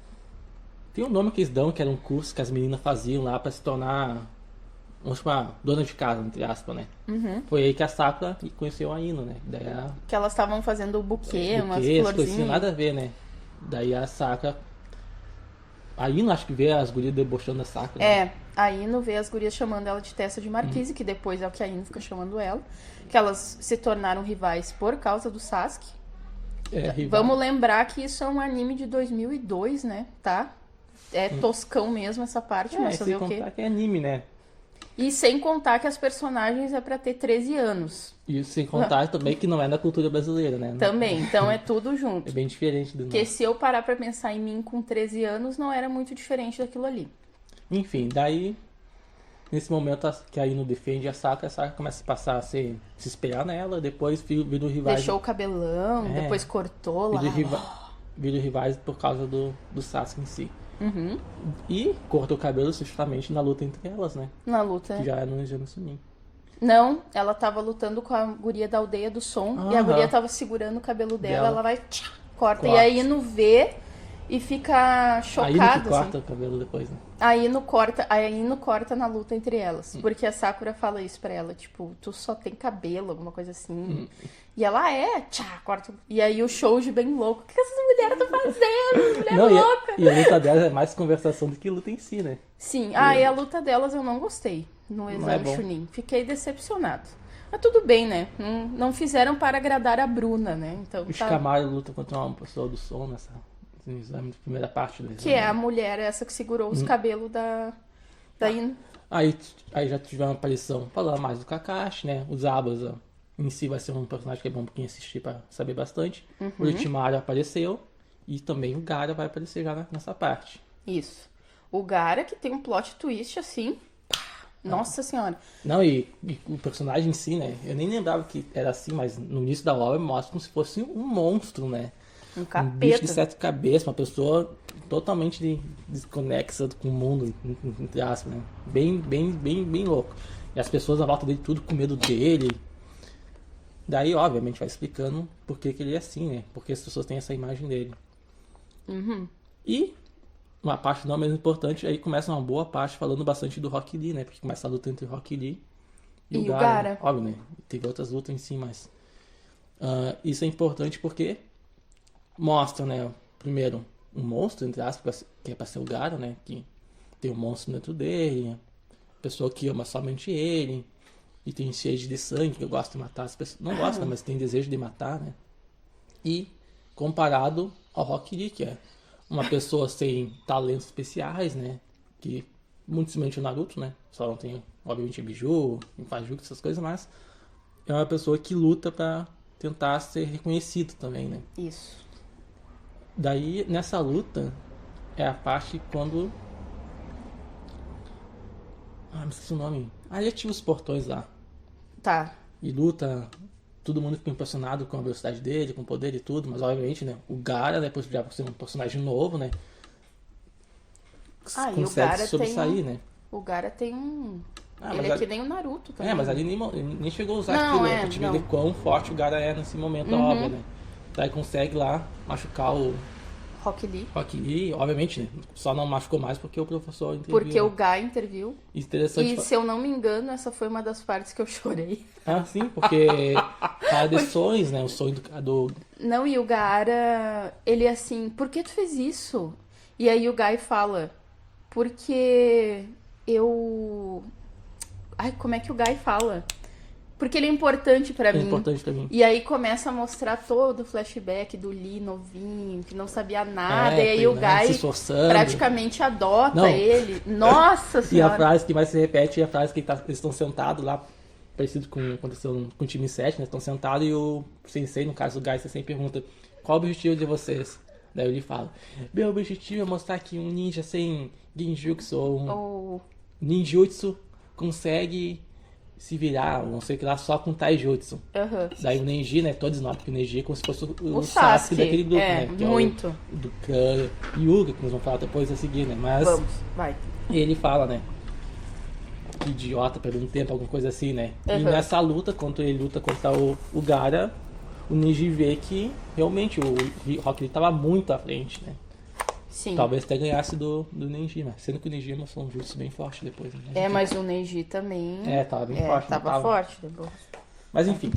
Speaker 2: Tem um nome que eles dão, que era um curso que as meninas faziam lá pra se tornar... Vamos chamar dona de casa, entre aspas, né? Foi aí que a Sakura conheceu a Ino, né? Daí
Speaker 1: Que elas estavam fazendo o buquê, umas
Speaker 2: as coisinhas
Speaker 1: florzinhas.
Speaker 2: nada a ver, né? Daí a Sakura... A Ino acho que vê as gurias debochando da Sakura.
Speaker 1: É, a Ino vê as gurias chamando ela de testa de marquise, que depois é o que a Ino fica chamando ela. Que elas se tornaram rivais por causa do Sasuke.
Speaker 2: Rival.
Speaker 1: Vamos lembrar que isso é um anime de 2002, né? Tá? É toscão mesmo essa parte, mas você vê
Speaker 2: sem
Speaker 1: o quê?
Speaker 2: contar que é anime, né?
Speaker 1: E sem contar que as personagens é pra ter 13 anos.
Speaker 2: E sem contar também que não é da cultura brasileira, né?
Speaker 1: Também, então é tudo junto.
Speaker 2: É bem diferente do
Speaker 1: Porque
Speaker 2: nosso.
Speaker 1: se eu parar pra pensar em mim com 13 anos, não era muito diferente daquilo ali.
Speaker 2: Enfim, daí... Nesse momento que a Ino defende a Sakura começa a passar a se espelhar nela, depois vira rivais.
Speaker 1: Deixou o cabelão, depois cortou lá.
Speaker 2: Vira rivais por causa do Sasuke em si.
Speaker 1: Uhum.
Speaker 2: E cortou o cabelo justamente na luta entre elas, né?
Speaker 1: Na luta.
Speaker 2: Que já é no Exame Chunin.
Speaker 1: Não, ela tava lutando com a guria da aldeia do som. E a guria tava segurando o cabelo dela. Ela vai, corta. E aí Ino vê e fica chocada.
Speaker 2: Aí que corta
Speaker 1: assim.
Speaker 2: o cabelo depois, né?
Speaker 1: A Ino corta na luta entre elas. Porque a Sakura fala isso pra ela, tipo, tu só tem cabelo, alguma coisa assim. E ela corta. E aí o Shoji bem louco. O que essas mulheres estão fazendo? Mulher
Speaker 2: Não,
Speaker 1: louca.
Speaker 2: E a luta delas é mais conversação do que luta em si, né?
Speaker 1: Sim, e a luta delas eu não gostei no exame Chunin. Fiquei decepcionado. Mas tudo bem, né? Não fizeram para agradar a Bruna, né? Então,
Speaker 2: O Shikamaru luta contra uma pessoa do som no exame de primeira parte do exame.
Speaker 1: Que é a mulher essa que segurou os cabelos da Daí...
Speaker 2: Aí já tivemos uma aparição falando mais do Kakashi, né? O Zabuza em si vai ser um personagem que é bom pra quem assistir pra saber bastante. O Orochimaru apareceu e também o Gaara vai aparecer já nessa parte.
Speaker 1: Isso. O Gaara que tem um plot twist assim. Nossa senhora.
Speaker 2: Não, e o personagem em si, né? Eu nem lembrava que era assim, mas no início da obra mostra como se fosse um monstro, né?
Speaker 1: Um
Speaker 2: Um bicho
Speaker 1: capeta.
Speaker 2: de sete cabeças, uma pessoa totalmente desconexa com o mundo, entre aspas, né? Bem louco. E as pessoas à volta dele tudo com medo dele. Daí, obviamente, vai explicando por que ele é assim, né? Porque as pessoas têm essa imagem dele. E uma parte não menos importante, aí começa uma boa parte falando bastante do Rock Lee, né? Porque começa a luta entre o Rock Lee e o Gaara. Óbvio, né? Teve outras lutas em si, mas... isso é importante porque mostra, né? Primeiro, um monstro, entre aspas, que é pra ser o Gaara, né? Que tem um monstro dentro dele, pessoa que ama somente ele, e tem sede de sangue, que eu gosto de matar as pessoas. Não gosta, mas tem desejo de matar, né? E comparado ao Rock Lee, que é uma pessoa sem talentos especiais, né? Que muito semelhante ao Naruto, né? Só não tem, obviamente, Biju, Infajuku, essas coisas, mas é uma pessoa que luta pra tentar ser reconhecido também, né?
Speaker 1: Isso.
Speaker 2: Daí, nessa luta, é a parte quando... me esqueci o nome. Ele ativa os portões lá.
Speaker 1: Tá.
Speaker 2: E luta, todo mundo fica impressionado com a velocidade dele, com o poder e tudo, mas obviamente, né, o Gaara, depois já por ser um personagem novo, né,
Speaker 1: E o
Speaker 2: consegue
Speaker 1: Gaara
Speaker 2: se sobressair, né.
Speaker 1: O Gaara tem um...
Speaker 2: Ah,
Speaker 1: ele
Speaker 2: mas
Speaker 1: é que nem o Naruto também.
Speaker 2: mas ali nem chegou a usar
Speaker 1: Não,
Speaker 2: aquilo, né, pra te ver quão forte o Gaara é nesse momento da obra, né. Daí consegue lá machucar o
Speaker 1: Rock Lee.
Speaker 2: Rock Lee, obviamente, né, só não machucou mais porque o professor interviu.
Speaker 1: Porque o
Speaker 2: né.
Speaker 1: Guy interviu.
Speaker 2: Interessante.
Speaker 1: E se eu não me engano, essa foi uma das partes que eu chorei.
Speaker 2: Sim, porque fala de sonhos, né, o sonho do...
Speaker 1: Não, e o Gaara, ele é assim, por que tu fez isso? E aí o Guy fala, porque eu... Ai, como é que o Guy fala? Porque ele é importante pra mim.
Speaker 2: importante pra mim.
Speaker 1: E aí começa a mostrar todo o flashback do Lee novinho, que não sabia nada. E aí o
Speaker 2: se
Speaker 1: Guy
Speaker 2: esforçando.
Speaker 1: praticamente adota
Speaker 2: Não.
Speaker 1: ele. Nossa
Speaker 2: E a
Speaker 1: senhora!
Speaker 2: frase que mais se repete é a frase que eles estão sentados lá, parecido com aconteceu com o time 7, né? Estão sentados e o sensei, no caso o Guy, sempre pergunta: qual o objetivo de vocês? Daí ele fala: meu objetivo é mostrar que um ninja sem genjutsu ou um ninjutsu consegue se virar, não sei o que lá, só com taijutsu. Daí o Neji, né? Todos notam que o Neji é como se fosse o Sasuke daquele grupo, né? Que
Speaker 1: muito.
Speaker 2: É o do Yuga, que nós vamos falar depois a seguir, né? Mas
Speaker 1: Vamos, vai.
Speaker 2: ele fala, né? Que idiota, perdendo tempo, alguma coisa assim, né? E nessa luta, quando ele luta contra o Gaara, o Neji vê que realmente o Rock Lee tava muito à frente, né?
Speaker 1: Sim.
Speaker 2: Talvez até ganhasse do Neji, mas sendo que o Neji mostrou um jutsu bem forte depois. Né?
Speaker 1: Mas o Neji também...
Speaker 2: tava bem forte.
Speaker 1: Tava forte depois.
Speaker 2: Mas enfim,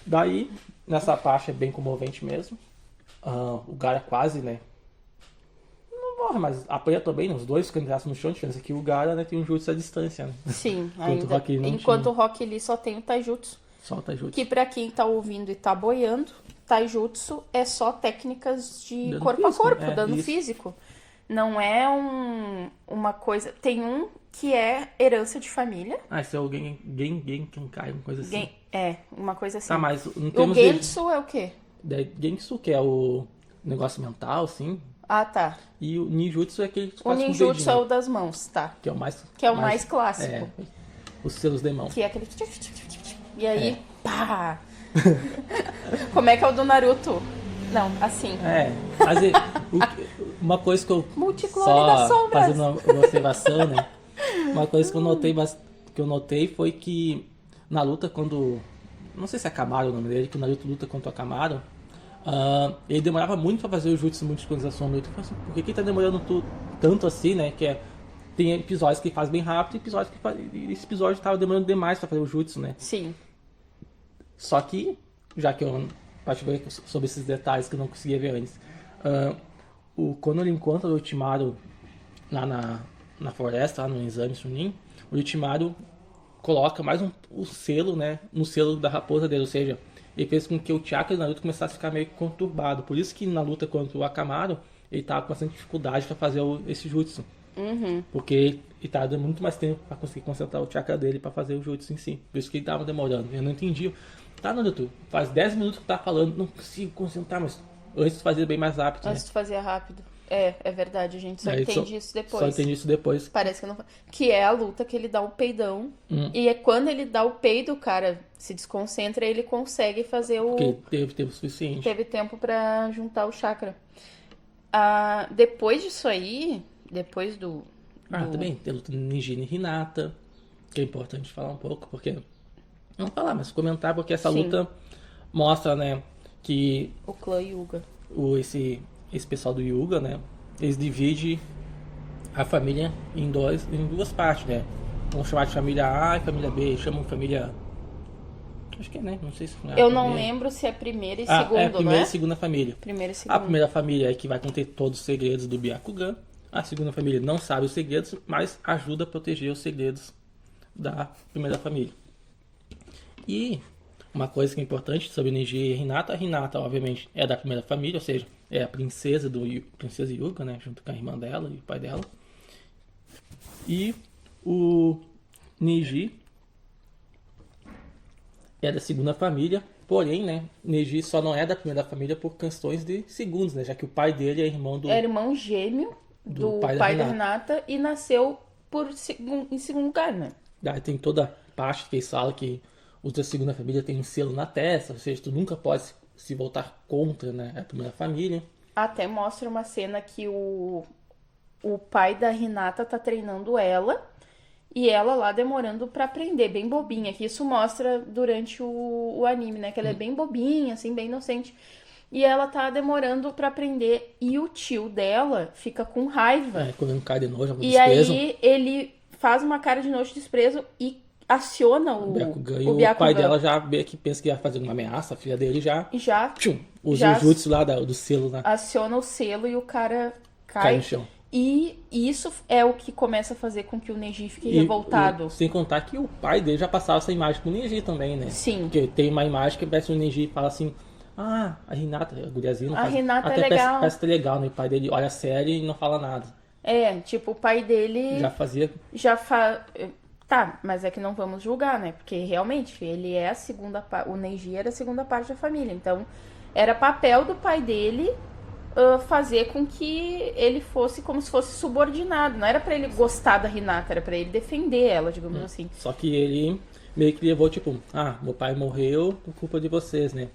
Speaker 2: daí, nessa parte é bem comovente mesmo. O Gaara quase, né? Não morre, mas apanha também, né? Os dois candidatos no chão, a diferença é que o Gaara, né, tem um jutsu à distância, né?
Speaker 1: Sim,
Speaker 2: Enquanto
Speaker 1: o Rock Lee só tem o taijutsu.
Speaker 2: Só o taijutsu.
Speaker 1: Que pra quem tá ouvindo e tá boiando, taijutsu é só técnicas de
Speaker 2: Dano
Speaker 1: corpo
Speaker 2: físico,
Speaker 1: a corpo, dano
Speaker 2: isso.
Speaker 1: físico. Não é uma coisa... Tem um que é herança de família.
Speaker 2: Esse é o Genkai, uma coisa assim.
Speaker 1: Uma coisa assim.
Speaker 2: Tá, mas em
Speaker 1: O
Speaker 2: termos
Speaker 1: Gensu é o quê?
Speaker 2: Gensu, que é o negócio mental, assim.
Speaker 1: Ah, tá.
Speaker 2: E o Ninjutsu é aquele que
Speaker 1: O
Speaker 2: faz com
Speaker 1: ninjutsu
Speaker 2: dedinho,
Speaker 1: é o das mãos, tá.
Speaker 2: que é o mais...
Speaker 1: Que é o mais clássico.
Speaker 2: Os selos de mão.
Speaker 1: Que é aquele... E aí, pá! Como é que é o do Naruto? Não, assim.
Speaker 2: Mas uma coisa que eu...
Speaker 1: Multiclone
Speaker 2: só
Speaker 1: das sombras.
Speaker 2: fazendo uma observação, né? Uma coisa que eu notei foi que na luta quando... Não sei se é Akamaru o nome dele, que o Naruto luta contra o Akamaru. Ele demorava muito pra fazer o jutsu multiplicação no luta. Eu falei assim, por que ele tá demorando tanto assim, né? Tem episódios que ele faz bem rápido e esse episódio tava demorando demais pra fazer o jutsu, né?
Speaker 1: Sim.
Speaker 2: Só que, já que eu partilhei sobre esses detalhes que eu não conseguia ver antes, quando ele encontra o Orochimaru lá na floresta, lá no exame Chunin, o Orochimaru coloca mais um selo, né, no selo da raposa dele, ou seja, ele fez com que o chakra do Naruto começasse a ficar meio conturbado. Por isso que na luta contra o Akamaru, ele tava com bastante dificuldade para fazer esse jutsu. Porque ele tava dando muito mais tempo pra conseguir concentrar o chakra dele pra fazer o jutsu em si. Por isso que ele tava demorando. Eu não entendi. Tá, Naruto, faz 10 minutos que tá falando, não consigo concentrar, mas antes fazia bem mais rápido, né?
Speaker 1: Antes tu fazia rápido. É verdade, a gente só
Speaker 2: Aí
Speaker 1: entende isso depois.
Speaker 2: Só entendi isso depois.
Speaker 1: Parece que não. Que é a luta que ele dá o peidão. E é quando ele dá o peido, o cara se desconcentra e ele consegue fazer o.
Speaker 2: Porque teve tempo suficiente.
Speaker 1: Teve tempo pra juntar o chakra. Depois disso aí, depois do.
Speaker 2: Também tem a luta Nijin e Hinata, que é importante falar um pouco, porque. Não falar, mas comentar, porque essa luta mostra, né, que.
Speaker 1: O clã Yuga.
Speaker 2: Esse pessoal do Yuga, né? Eles dividem a família em duas partes, né? Vamos chamar de família A e família B. Chamam família. Acho que é, né? Não sei se
Speaker 1: Eu não lembro se é primeira e segunda,
Speaker 2: é a primeira
Speaker 1: não é?
Speaker 2: e segunda família.
Speaker 1: Primeira e segunda.
Speaker 2: A primeira família é que vai conter todos os segredos do Byakugan. A segunda família não sabe os segredos, mas ajuda a proteger os segredos da primeira família. E uma coisa que é importante sobre Neji e Hinata. A Hinata, obviamente, é da primeira família, ou seja, é a princesa Yuga, né? Junto com a irmã dela e o pai dela. E o Neji é da segunda família, porém, né? Neji só não é da primeira família por questões de segundos, né? Já que o pai dele é irmão do...
Speaker 1: É irmão gêmeo do pai da Hinata e nasceu em segundo lugar, né?
Speaker 2: Daí tem toda a parte que eles falam que os da segunda família tem um selo na testa, ou seja, tu nunca pode se voltar contra, né, a primeira família.
Speaker 1: Até mostra uma cena que o pai da Hinata tá treinando ela e ela lá demorando pra aprender, bem bobinha, que isso mostra durante o anime, né, que ela é bem bobinha, assim, bem inocente. E ela tá demorando pra aprender e o tio dela fica com raiva.
Speaker 2: Quando cai de nojo,
Speaker 1: e desprezo. Aí ele faz uma cara de nojo e desprezo e aciona o
Speaker 2: Byakugan. E o pai dela já vê que pensa que ia fazer uma ameaça, a filha dele já usa o jutsu lá do selo, né?
Speaker 1: Aciona o selo e o cara cai
Speaker 2: no chão.
Speaker 1: E isso é o que começa a fazer com que o Neji fique revoltado.
Speaker 2: Sem contar que o pai dele já passava essa imagem pro Neji também, né?
Speaker 1: Sim.
Speaker 2: Porque tem uma imagem que parece o Neji e fala assim: a Hinata, a guriazinha não
Speaker 1: faz...
Speaker 2: Hinata
Speaker 1: até é legal.
Speaker 2: Parece que é legal, né? O pai dele olha sério e não fala nada.
Speaker 1: Tipo, o pai dele... Tá, mas é que não vamos julgar, né? Porque realmente ele é a segunda parte. O Neji era a segunda parte da família. Então, era papel do pai dele fazer com que ele fosse como se fosse subordinado. Não era pra ele gostar da Hinata, era pra ele defender ela, digamos assim.
Speaker 2: Só que ele meio que levou, tipo, meu pai morreu por culpa de vocês, né?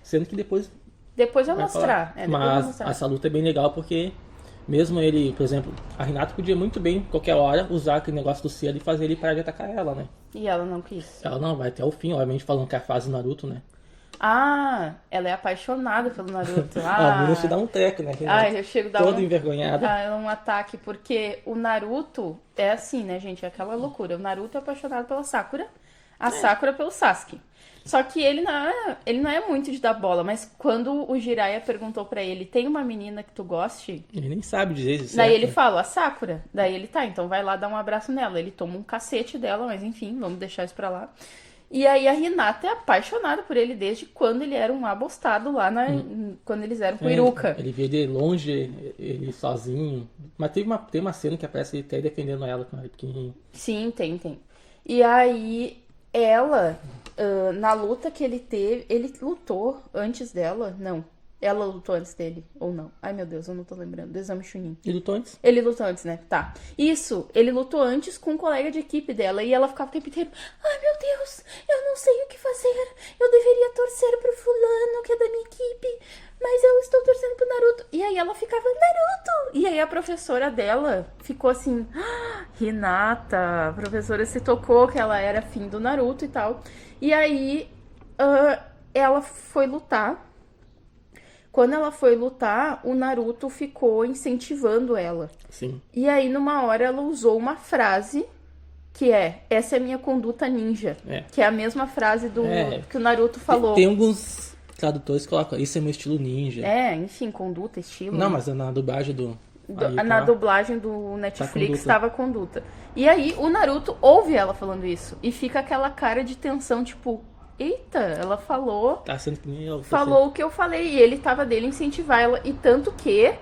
Speaker 2: Sendo que depois
Speaker 1: vai mostrar.
Speaker 2: Mas essa luta é bem legal porque mesmo ele, por exemplo, a Hinata podia muito bem, qualquer hora, usar aquele negócio do selo e fazer ele parar de atacar ela, né?
Speaker 1: E ela não quis.
Speaker 2: Ela não, vai até o fim, obviamente falando que é a fase Naruto, né?
Speaker 1: Ela é apaixonada pelo Naruto.
Speaker 2: A Bruno te dá um treco, né?
Speaker 1: Eu chego a dar
Speaker 2: toda envergonhada.
Speaker 1: Um ataque, porque o Naruto é assim, né, gente? É aquela loucura. O Naruto é apaixonado pela Sakura, a Sakura pelo Sasuke. Só que ele não é muito de dar bola, mas quando o Jiraiya perguntou pra ele, tem uma menina que tu goste?
Speaker 2: Ele nem sabe dizer isso.
Speaker 1: Daí ele fala, a Sakura. Daí ele, então vai lá dar um abraço nela. Ele toma um cacete dela, mas enfim, vamos deixar isso pra lá. E aí a Hinata é apaixonada por ele desde quando ele era um abostado lá, quando eles eram com o Iruka.
Speaker 2: Ele vê de longe, ele sozinho. Mas tem uma cena que aparece ele até defendendo ela quando ele é pequenininho.
Speaker 1: Sim, tem. E aí ela... na luta que ele teve, ele lutou antes dela? Não. Ela lutou antes dele, ou não? Ai, meu Deus, eu não tô lembrando. Do exame Chunin.
Speaker 2: Ele lutou antes?
Speaker 1: Ele lutou antes, né? Tá. Isso, ele lutou antes com um colega de equipe dela. E ela ficava o tempo inteiro, ai, meu Deus, eu não sei o que fazer. Eu deveria torcer pro fulano, que é da minha equipe. Mas eu estou torcendo pro Naruto. E aí ela ficava, Naruto! E aí a professora dela ficou assim, Hinata, a professora se tocou que ela era fim do Naruto e tal. E aí ela foi lutar. Quando ela foi lutar, o Naruto ficou incentivando ela.
Speaker 2: Sim.
Speaker 1: E aí, numa hora, ela usou uma frase que essa é a minha conduta ninja. Que é a mesma frase que o Naruto falou.
Speaker 2: Tem alguns tradutores que colocam, isso é meu estilo ninja.
Speaker 1: Enfim, conduta, estilo.
Speaker 2: Não, mas na dublagem
Speaker 1: na dublagem do Netflix estava conduta. E aí, o Naruto ouve ela falando isso. E fica aquela cara de tensão, tipo... Eita, ela falou...
Speaker 2: Tá sendo que nem eu.
Speaker 1: Falou o que eu falei. E ele tava dele incentivar ela. E tanto que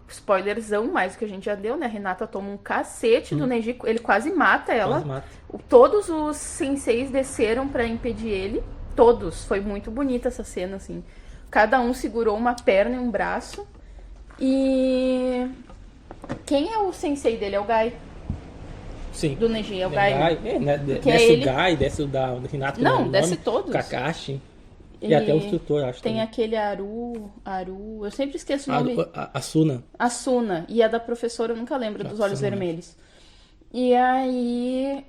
Speaker 1: spoilerzão, mais do que a gente já deu, né? A Hinata toma um cacete do Neji, ele quase mata ela.
Speaker 2: Quase mata.
Speaker 1: Todos os senseis desceram pra impedir ele. Todos. Foi muito bonita essa cena, assim. Cada um segurou uma perna e um braço. E... Quem é o sensei dele? É o Gai.
Speaker 2: Sim.
Speaker 1: Do Neji, é o Gai.
Speaker 2: Né?
Speaker 1: Que
Speaker 2: Desce
Speaker 1: ele...
Speaker 2: o Gai, desce o da Hinata.
Speaker 1: Não, desce todos.
Speaker 2: Kakashi. E até o instrutor, acho.
Speaker 1: Tem
Speaker 2: também.
Speaker 1: aquele Aru... Eu sempre esqueço o nome.
Speaker 2: A Suna.
Speaker 1: A Suna. E a da professora eu nunca lembro, dos olhos vermelhos. E aí...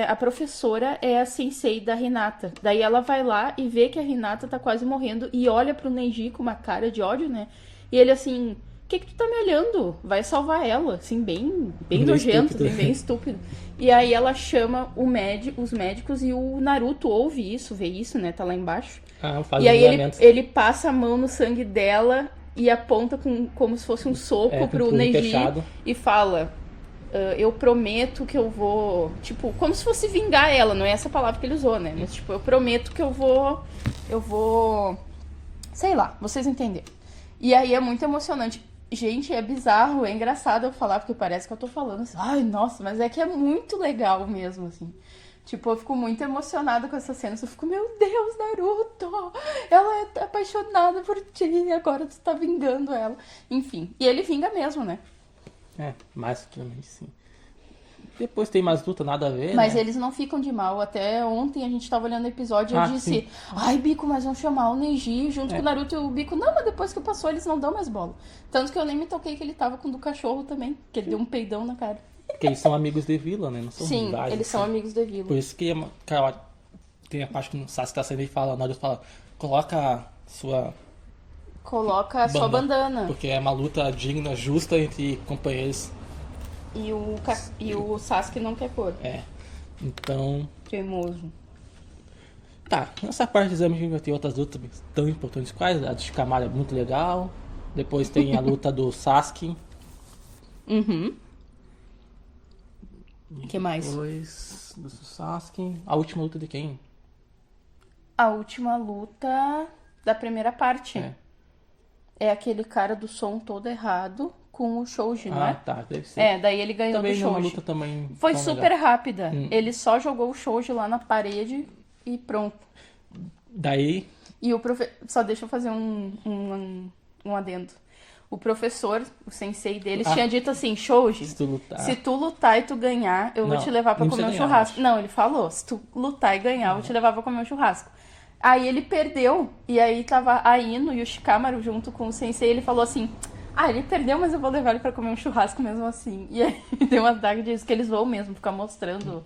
Speaker 1: a professora é a sensei da Hinata. Daí ela vai lá e vê que a Hinata tá quase morrendo e olha pro Neji com uma cara de ódio, né? E ele assim, o que tu tá me olhando? Vai salvar ela. Assim, bem nojento, bem estúpido. E aí ela chama os médicos e o Naruto ouve isso, vê isso, né? Tá lá embaixo.
Speaker 2: Faz
Speaker 1: e aí ele passa a mão no sangue dela e aponta como se fosse um soco pro Neji fechado. E fala... eu prometo que eu vou... Tipo, como se fosse vingar ela. Não é essa palavra que ele usou, né? Mas, tipo, eu prometo que eu vou... Sei lá, vocês entenderam. E aí é muito emocionante. Gente, é bizarro, é engraçado eu falar, porque parece que eu tô falando assim... Ai, nossa, mas é que é muito legal mesmo, assim. Tipo, eu fico muito emocionada com essa cena. Eu fico, meu Deus, Naruto! Ela é apaixonada por ti, agora tu tá vingando ela. Enfim, e ele vinga mesmo, né?
Speaker 2: Mais ultimamente sim. Depois tem mais luta, nada a ver,
Speaker 1: Mas
Speaker 2: né?
Speaker 1: eles não ficam de mal. Até ontem a gente tava olhando o episódio e eu disse...
Speaker 2: Sim.
Speaker 1: Ai, Bico, mas vão chamar o Neji junto com o Naruto e o Bico. Não, mas depois que passou eles não dão mais bola. Tanto que eu nem me toquei que ele tava com o do cachorro também. Que ele deu um peidão na cara.
Speaker 2: Porque eles são amigos de vila, né? Não são
Speaker 1: Sim,
Speaker 2: rivais,
Speaker 1: eles são amigos de vila.
Speaker 2: Por isso que, cara, tem a parte que o Sasuke tá saindo e fala... Naruto fala, coloca a sua...
Speaker 1: Coloca a sua bandana.
Speaker 2: Porque é uma luta digna, justa entre companheiros.
Speaker 1: E o Sasuke não quer pôr.
Speaker 2: Então...
Speaker 1: Teimoso.
Speaker 2: Tá, nessa parte do exame a gente vai ter outras lutas tão importantes quais. A de Shikamaru é muito legal. Depois tem a luta do Sasuke.
Speaker 1: O que mais?
Speaker 2: Depois do Sasuke. A última luta de quem?
Speaker 1: A última luta da primeira parte. É aquele cara do som todo errado com o Shoji, não é?
Speaker 2: Tá, deve ser.
Speaker 1: Daí ele ganhou
Speaker 2: também
Speaker 1: do Shoji.
Speaker 2: Uma luta também
Speaker 1: foi super
Speaker 2: legal.
Speaker 1: rápida. Ele só jogou o Shoji lá na parede e pronto.
Speaker 2: Daí...
Speaker 1: E o professor... Só deixa eu fazer um adendo. O professor, o sensei deles, tinha dito assim, Shoji, se tu lutar e tu ganhar, eu vou te levar pra comer um churrasco. Não, ele falou, se tu lutar e ganhar, eu vou te levar pra comer um churrasco. Aí ele perdeu, e aí tava a Ino e o Shikamaru junto com o sensei, e ele falou assim, ele perdeu, mas eu vou levar ele pra comer um churrasco mesmo assim. E aí deu uma daga disso, que eles vão mesmo ficar mostrando.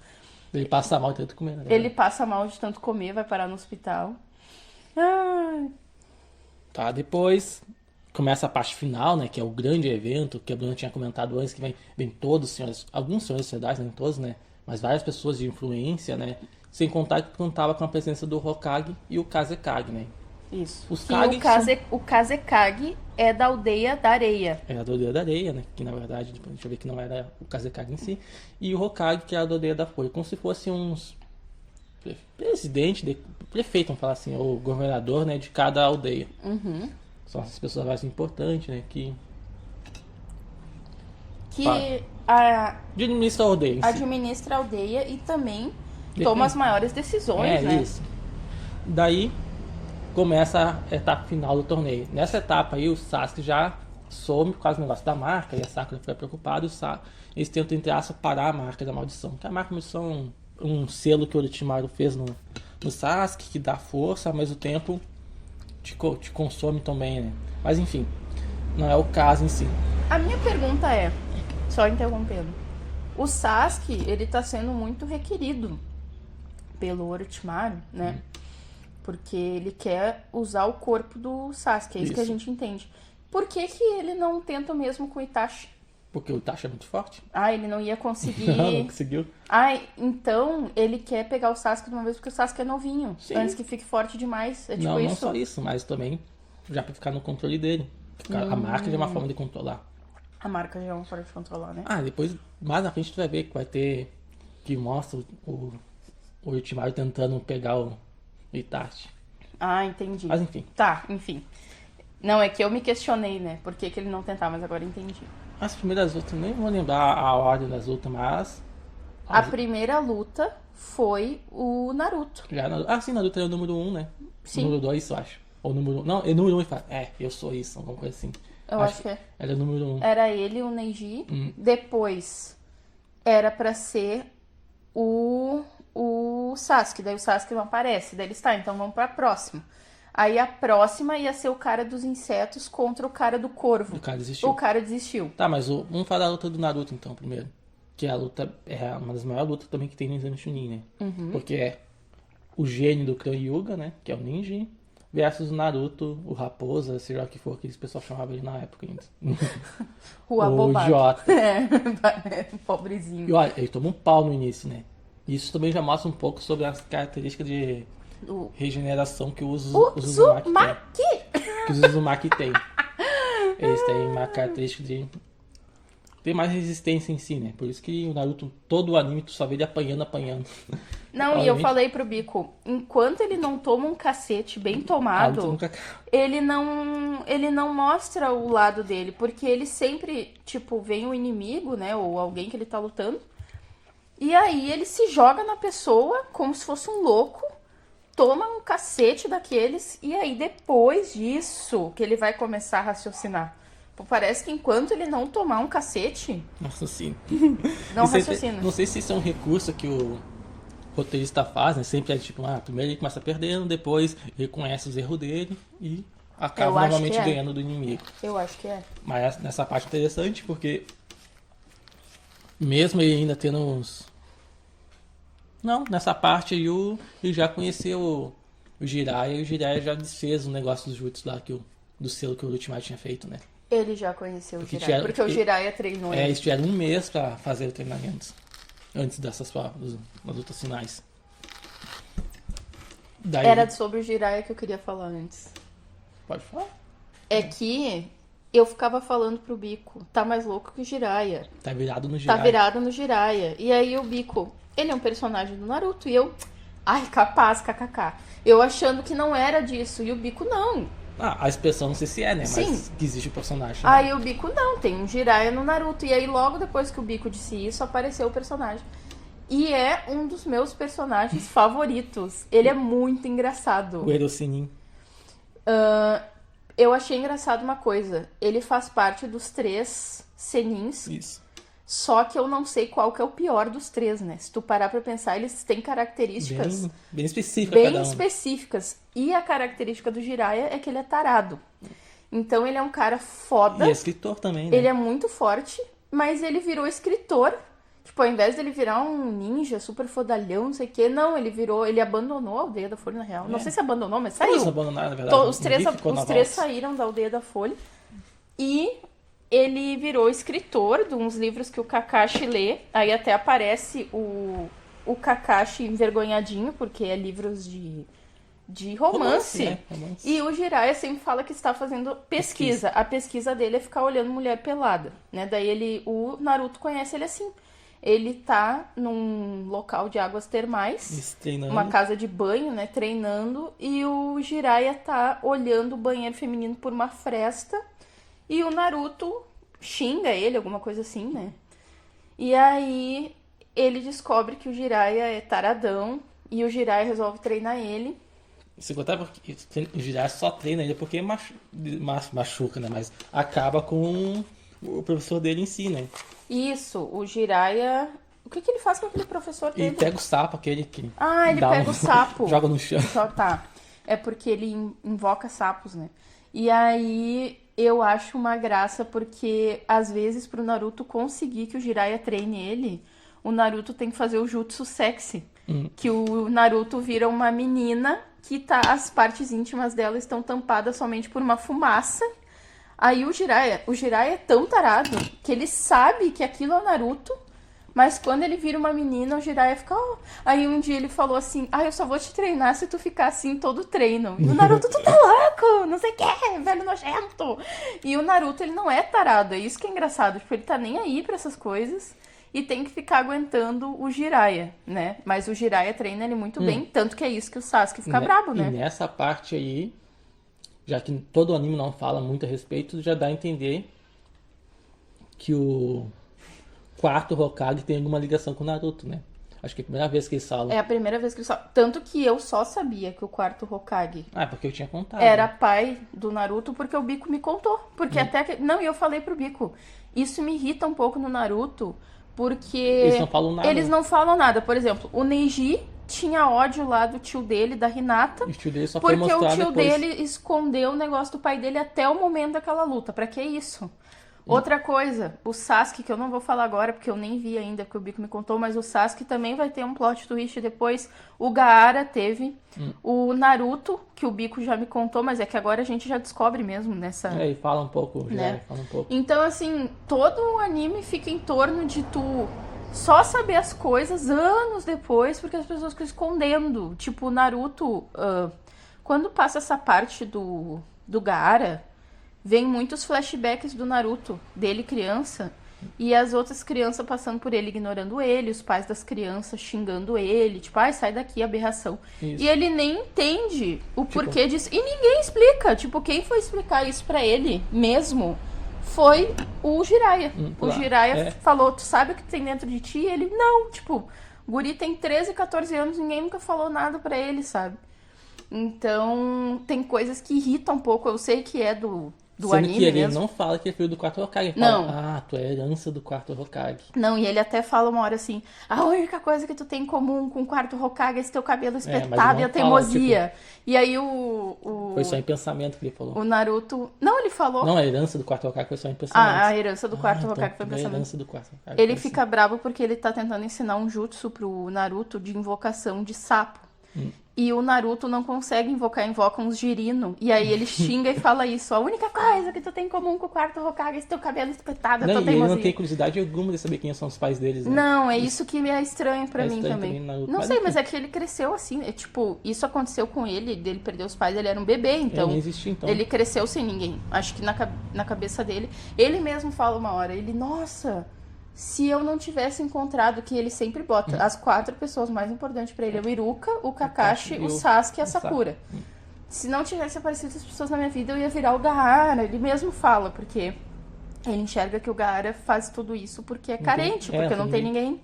Speaker 2: Ele passa mal de tanto comer, né?
Speaker 1: Ele passa mal de tanto comer, vai parar no hospital. Ai.
Speaker 2: Tá, depois começa a parte final, né? Que é o grande evento, que a Bruna tinha comentado antes, que vem todos os senhores, alguns senhores de sociedade, nem todos, né? Mas várias pessoas de influência, né? Sem contar que contava com a presença do Hokage e o Kazekage, né?
Speaker 1: Isso.
Speaker 2: Os
Speaker 1: o Kazekage é da aldeia da areia.
Speaker 2: É a da aldeia da areia, né? Que na verdade, deixa eu ver que não era o Kazekage em si. E o Hokage, que era da aldeia da folha. Como se fosse uns prefeito, vamos falar assim, ou governador, né? De cada aldeia. São essas pessoas mais importantes, né? Que administra a aldeia.
Speaker 1: Administra a aldeia e também toma as maiores decisões, né?
Speaker 2: Isso. Daí começa a etapa final do torneio. Nessa etapa aí, o Sasuke já some por causa do negócio da marca, e a Sakura fica preocupada, eles tentam, entre aspas, parar a marca da maldição. Que a marca da maldição é um selo que o Orochimaru fez no Sasuke, que dá força, ao mesmo tempo te consome também, né? Mas enfim, não é o caso em si.
Speaker 1: A minha pergunta é, só interrompendo, o Sasuke, ele tá sendo muito requerido pelo Orochimaru, né? Porque ele quer usar o corpo do Sasuke, é isso que a gente entende. Por que ele não tenta o mesmo com o Itachi?
Speaker 2: Porque o Itachi é muito forte.
Speaker 1: Ele não ia conseguir...
Speaker 2: Não conseguiu.
Speaker 1: Então ele quer pegar o Sasuke de uma vez porque o Sasuke é novinho. Sim. Antes que fique forte demais. É tipo
Speaker 2: não,
Speaker 1: isso.
Speaker 2: Não só isso, mas também já pra ficar no controle dele. A marca já é uma forma de controlar.
Speaker 1: A marca já é uma forma de controlar, né?
Speaker 2: Depois, mais na frente tu vai ver que vai ter... Que mostra o Orochimaru tentando pegar o Itachi.
Speaker 1: Entendi.
Speaker 2: Mas enfim.
Speaker 1: Tá, enfim. Não, é que eu me questionei, né? Por que que ele não tentar, mas agora eu entendi.
Speaker 2: As primeiras lutas, nem vou lembrar a ordem das lutas, mas.
Speaker 1: A primeira luta foi o Naruto.
Speaker 2: Sim, Naruto é o número 1, né?
Speaker 1: Sim.
Speaker 2: Número 2, eu acho. Ou número. Não, é número 1 e fala. Eu sou isso, alguma coisa assim.
Speaker 1: Eu acho que é.
Speaker 2: Era o número 1.
Speaker 1: Era ele, o Neji. Depois era pra ser o Sasuke. Daí o Sasuke não aparece. Daí eles, tá, então vamos pra próxima. Aí a próxima ia ser o cara dos insetos contra o cara do corvo.
Speaker 2: O cara desistiu.
Speaker 1: O cara desistiu.
Speaker 2: Tá, mas vamos falar da luta do Naruto então, primeiro. Que a luta é uma das maiores lutas também que tem no Exame Chunin, né? Porque é o gênio do Clã Hyuga, né? Que é o Ninja. Versus o Naruto, o Raposa, seja o que for, que esse pessoal chamava ele na época ainda.
Speaker 1: Rua
Speaker 2: O
Speaker 1: bobagem.
Speaker 2: Jota.
Speaker 1: Pobrezinho.
Speaker 2: E olha, ele toma um pau no início, né? Isso também já mostra um pouco sobre as características de regeneração que os Uzumaki tem. Que os Uzumaki têm. Eles têm uma característica de ter mais resistência em si, né? Por isso que o Naruto, todo o anime, tu só vê ele apanhando.
Speaker 1: Não, e eu falei pro Bico, enquanto ele não toma um cacete bem tomado,
Speaker 2: nunca...
Speaker 1: ele não mostra o lado dele, porque ele sempre, tipo, vem o inimigo, né, ou alguém que ele tá lutando, e aí ele se joga na pessoa como se fosse um louco, toma um cacete daqueles, e aí depois disso que ele vai começar a raciocinar. Parece que enquanto ele não tomar um cacete...
Speaker 2: Nossa, sim.
Speaker 1: Não raciocina.
Speaker 2: Não sei se isso é um recurso que o roteirista faz, né? Sempre é tipo, primeiro ele começa perdendo, depois reconhece os erros dele e acaba novamente ganhando do inimigo.
Speaker 1: Eu acho que é.
Speaker 2: Mas nessa parte é interessante porque mesmo ele ainda tendo uns... Não, nessa parte aí ele já conheceu o Jiraiya e o Jiraiya já desfez o negócio dos jutsu lá, do selo que o Ultimate tinha feito, né?
Speaker 1: Ele já conheceu o Jiraiya, porque o Jiraiya treinou ele.
Speaker 2: Eles tiveram um mês pra fazer o treinamento. Antes das lutas finais. Daí...
Speaker 1: Era sobre o Jiraiya que eu queria falar antes.
Speaker 2: Pode falar.
Speaker 1: É que eu ficava falando pro Bico, tá mais louco que o Jiraiya.
Speaker 2: Tá virado no Jiraiya.
Speaker 1: Tá virado no Jiraiya. E aí o Bico, ele é um personagem do Naruto. E eu, capaz, kkk. Eu achando que não era disso. E o Bico, não.
Speaker 2: A expressão não sei se é, né?
Speaker 1: Sim.
Speaker 2: Mas que existe o personagem.
Speaker 1: Aí
Speaker 2: né?
Speaker 1: o Bico, não, tem um Jiraiya no Naruto. E aí logo depois que o Bico disse isso, apareceu o personagem. E é um dos meus personagens favoritos. Ele é muito engraçado.
Speaker 2: O Erosinin.
Speaker 1: Eu achei engraçado uma coisa. Ele faz parte dos 3 senins.
Speaker 2: Isso.
Speaker 1: Só que eu não sei qual que é o pior dos 3, né? Se tu parar pra pensar, eles têm características...
Speaker 2: Bem específicas cada um.
Speaker 1: Específicas. E a característica do Jiraiya é que ele é tarado. Então ele é um cara foda.
Speaker 2: E é escritor também, né?
Speaker 1: Ele é muito forte, mas ele virou escritor. Tipo, ao invés dele virar um ninja super fodalhão, não sei o quê, não, ele abandonou a Aldeia da Folha, na real. Não sei se abandonou, mas saiu.
Speaker 2: Todos abandonaram, na verdade.
Speaker 1: Os três saíram da Aldeia da Folha. E ele virou escritor de uns livros que o Kakashi lê. Aí até aparece o Kakashi envergonhadinho, porque é livros de romance.
Speaker 2: Né? Romance.
Speaker 1: E o Jiraiya sempre fala que está fazendo pesquisa. A pesquisa dele é ficar olhando mulher pelada, né? Daí o Naruto conhece ele assim. Ele tá num local de águas termais, uma casa de banho, né, treinando, e o Jiraiya tá olhando o banheiro feminino por uma fresta, e o Naruto xinga ele, alguma coisa assim, né? E aí ele descobre que o Jiraiya é taradão, e o Jiraiya resolve treinar ele.
Speaker 2: Se contar porque o Jiraiya só treina ele porque machuca, né? Mas acaba com o professor dele em si, né?
Speaker 1: Isso, o Jiraiya... O que ele faz com aquele professor dele?
Speaker 2: Ele pega o sapo, aquele que...
Speaker 1: ele pega o sapo.
Speaker 2: Joga no chão.
Speaker 1: Só tá. É porque ele invoca sapos, né? E aí eu acho uma graça porque, às vezes, pro Naruto conseguir que o Jiraiya treine ele, o Naruto tem que fazer o jutsu sexy. Que o Naruto vira uma menina que as partes íntimas dela estão tampadas somente por uma fumaça. Aí o Jiraiya é tão tarado que ele sabe que aquilo é o Naruto, mas quando ele vira uma menina, o Jiraiya fica... Aí um dia ele falou assim, eu só vou te treinar se tu ficar assim todo o treino. E o Naruto, tu tá louco, não sei o que, velho nojento. E o Naruto, ele não é tarado, é isso que é engraçado. Tipo, ele tá nem aí pra essas coisas e tem que ficar aguentando o Jiraiya, né? Mas o Jiraiya treina ele muito bem, tanto que é isso que o Sasuke fica brabo, né?
Speaker 2: E nessa parte aí... já que todo anime não fala muito a respeito, já dá a entender que o quarto Hokage tem alguma ligação com o Naruto, né? Acho que é a primeira vez que eles falam.
Speaker 1: É a primeira vez que eles falam. Tanto que eu só sabia que o quarto Hokage
Speaker 2: Ah, porque eu tinha contado.
Speaker 1: era pai do Naruto porque o Bico me contou. Porque até que... Não, e eu falei pro Bico. Isso me irrita um pouco no Naruto, porque...
Speaker 2: Eles não falam nada.
Speaker 1: Eles não falam nada. Por exemplo, o Neji tinha ódio lá do tio dele, da Hinata.
Speaker 2: O tio dele só foi
Speaker 1: Porque o
Speaker 2: mostrar
Speaker 1: tio
Speaker 2: depois.
Speaker 1: dele escondeu o negócio do pai dele até o momento daquela luta. Pra que isso? Outra coisa, o Sasuke, que eu não vou falar agora, porque eu nem vi ainda, porque o Bico me contou, mas o Sasuke também vai ter um plot twist depois. O Gaara teve. O Naruto, que o Bico já me contou, mas é que agora a gente já descobre mesmo nessa...
Speaker 2: É, e fala um pouco,
Speaker 1: Né?
Speaker 2: fala um pouco.
Speaker 1: Então, assim, todo o anime fica em torno de tu só saber as coisas anos depois, porque as pessoas ficam escondendo. Tipo, o Naruto, quando passa essa parte do Gaara, vem muitos flashbacks do Naruto, dele criança, e as outras crianças passando por ele, ignorando ele, os pais das crianças xingando ele, tipo, ai, sai daqui, aberração.
Speaker 2: Isso.
Speaker 1: E ele nem entende o porquê disso. E ninguém explica. Tipo, quem foi explicar isso pra ele mesmo foi o Jiraiya. O
Speaker 2: claro.
Speaker 1: Jiraiya falou, tu sabe o que tem dentro de ti? E ele, não, tipo, o guri tem 13, 14 anos, ninguém nunca falou nada pra ele, sabe? Então, tem coisas que irritam um pouco. Eu sei que é do
Speaker 2: Sendo
Speaker 1: anime
Speaker 2: que ele
Speaker 1: mesmo.
Speaker 2: não fala que é filho do quarto Hokage. Ele
Speaker 1: Não.
Speaker 2: fala, ah, tu é herança do quarto Hokage.
Speaker 1: Não, e ele até fala uma hora assim, a única coisa que tu tem em comum com o quarto Hokage é esse teu cabelo
Speaker 2: mas
Speaker 1: espetado e a
Speaker 2: não
Speaker 1: teimosia. E aí
Speaker 2: Foi só em pensamento que ele falou.
Speaker 1: o Naruto... Não, ele falou...
Speaker 2: Não, a herança do quarto Hokage foi só em pensamento.
Speaker 1: a herança do quarto
Speaker 2: então,
Speaker 1: Hokage foi
Speaker 2: é a
Speaker 1: pensamento.
Speaker 2: herança do quarto Hokage.
Speaker 1: Ele
Speaker 2: foi
Speaker 1: fica bravo porque ele tá tentando ensinar um jutsu pro Naruto de invocação de sapo. E o Naruto não consegue invoca uns girino. E aí ele xinga e fala isso. A única coisa que tu tem em comum com o quarto Hokage é esse teu cabelo espetado, a
Speaker 2: Não,
Speaker 1: tua
Speaker 2: e ele
Speaker 1: teimosia.
Speaker 2: não tem curiosidade alguma de saber quem são os pais deles, né?
Speaker 1: Não, é isso que me é estranho pra
Speaker 2: É
Speaker 1: mim
Speaker 2: estranho
Speaker 1: também.
Speaker 2: também, Naruto.
Speaker 1: Não
Speaker 2: Mas
Speaker 1: sei,
Speaker 2: enfim.
Speaker 1: mas é que ele cresceu assim. É, tipo, isso aconteceu com ele, dele perder os pais, ele era um bebê, então.
Speaker 2: Ele nem existia, então.
Speaker 1: Ele cresceu sem ninguém. Acho que na cabeça dele. Ele mesmo fala uma hora, ele, nossa, se eu não tivesse encontrado, que ele sempre bota as 4 pessoas mais importantes pra ele, é o Iruka, o Kakashi,
Speaker 2: e
Speaker 1: o Sasuke e a Sakura. Se não tivesse aparecido essas pessoas na minha vida, eu ia virar o Gaara. Ele mesmo fala, porque ele enxerga que o Gaara faz tudo isso porque é carente, porque não tem ninguém,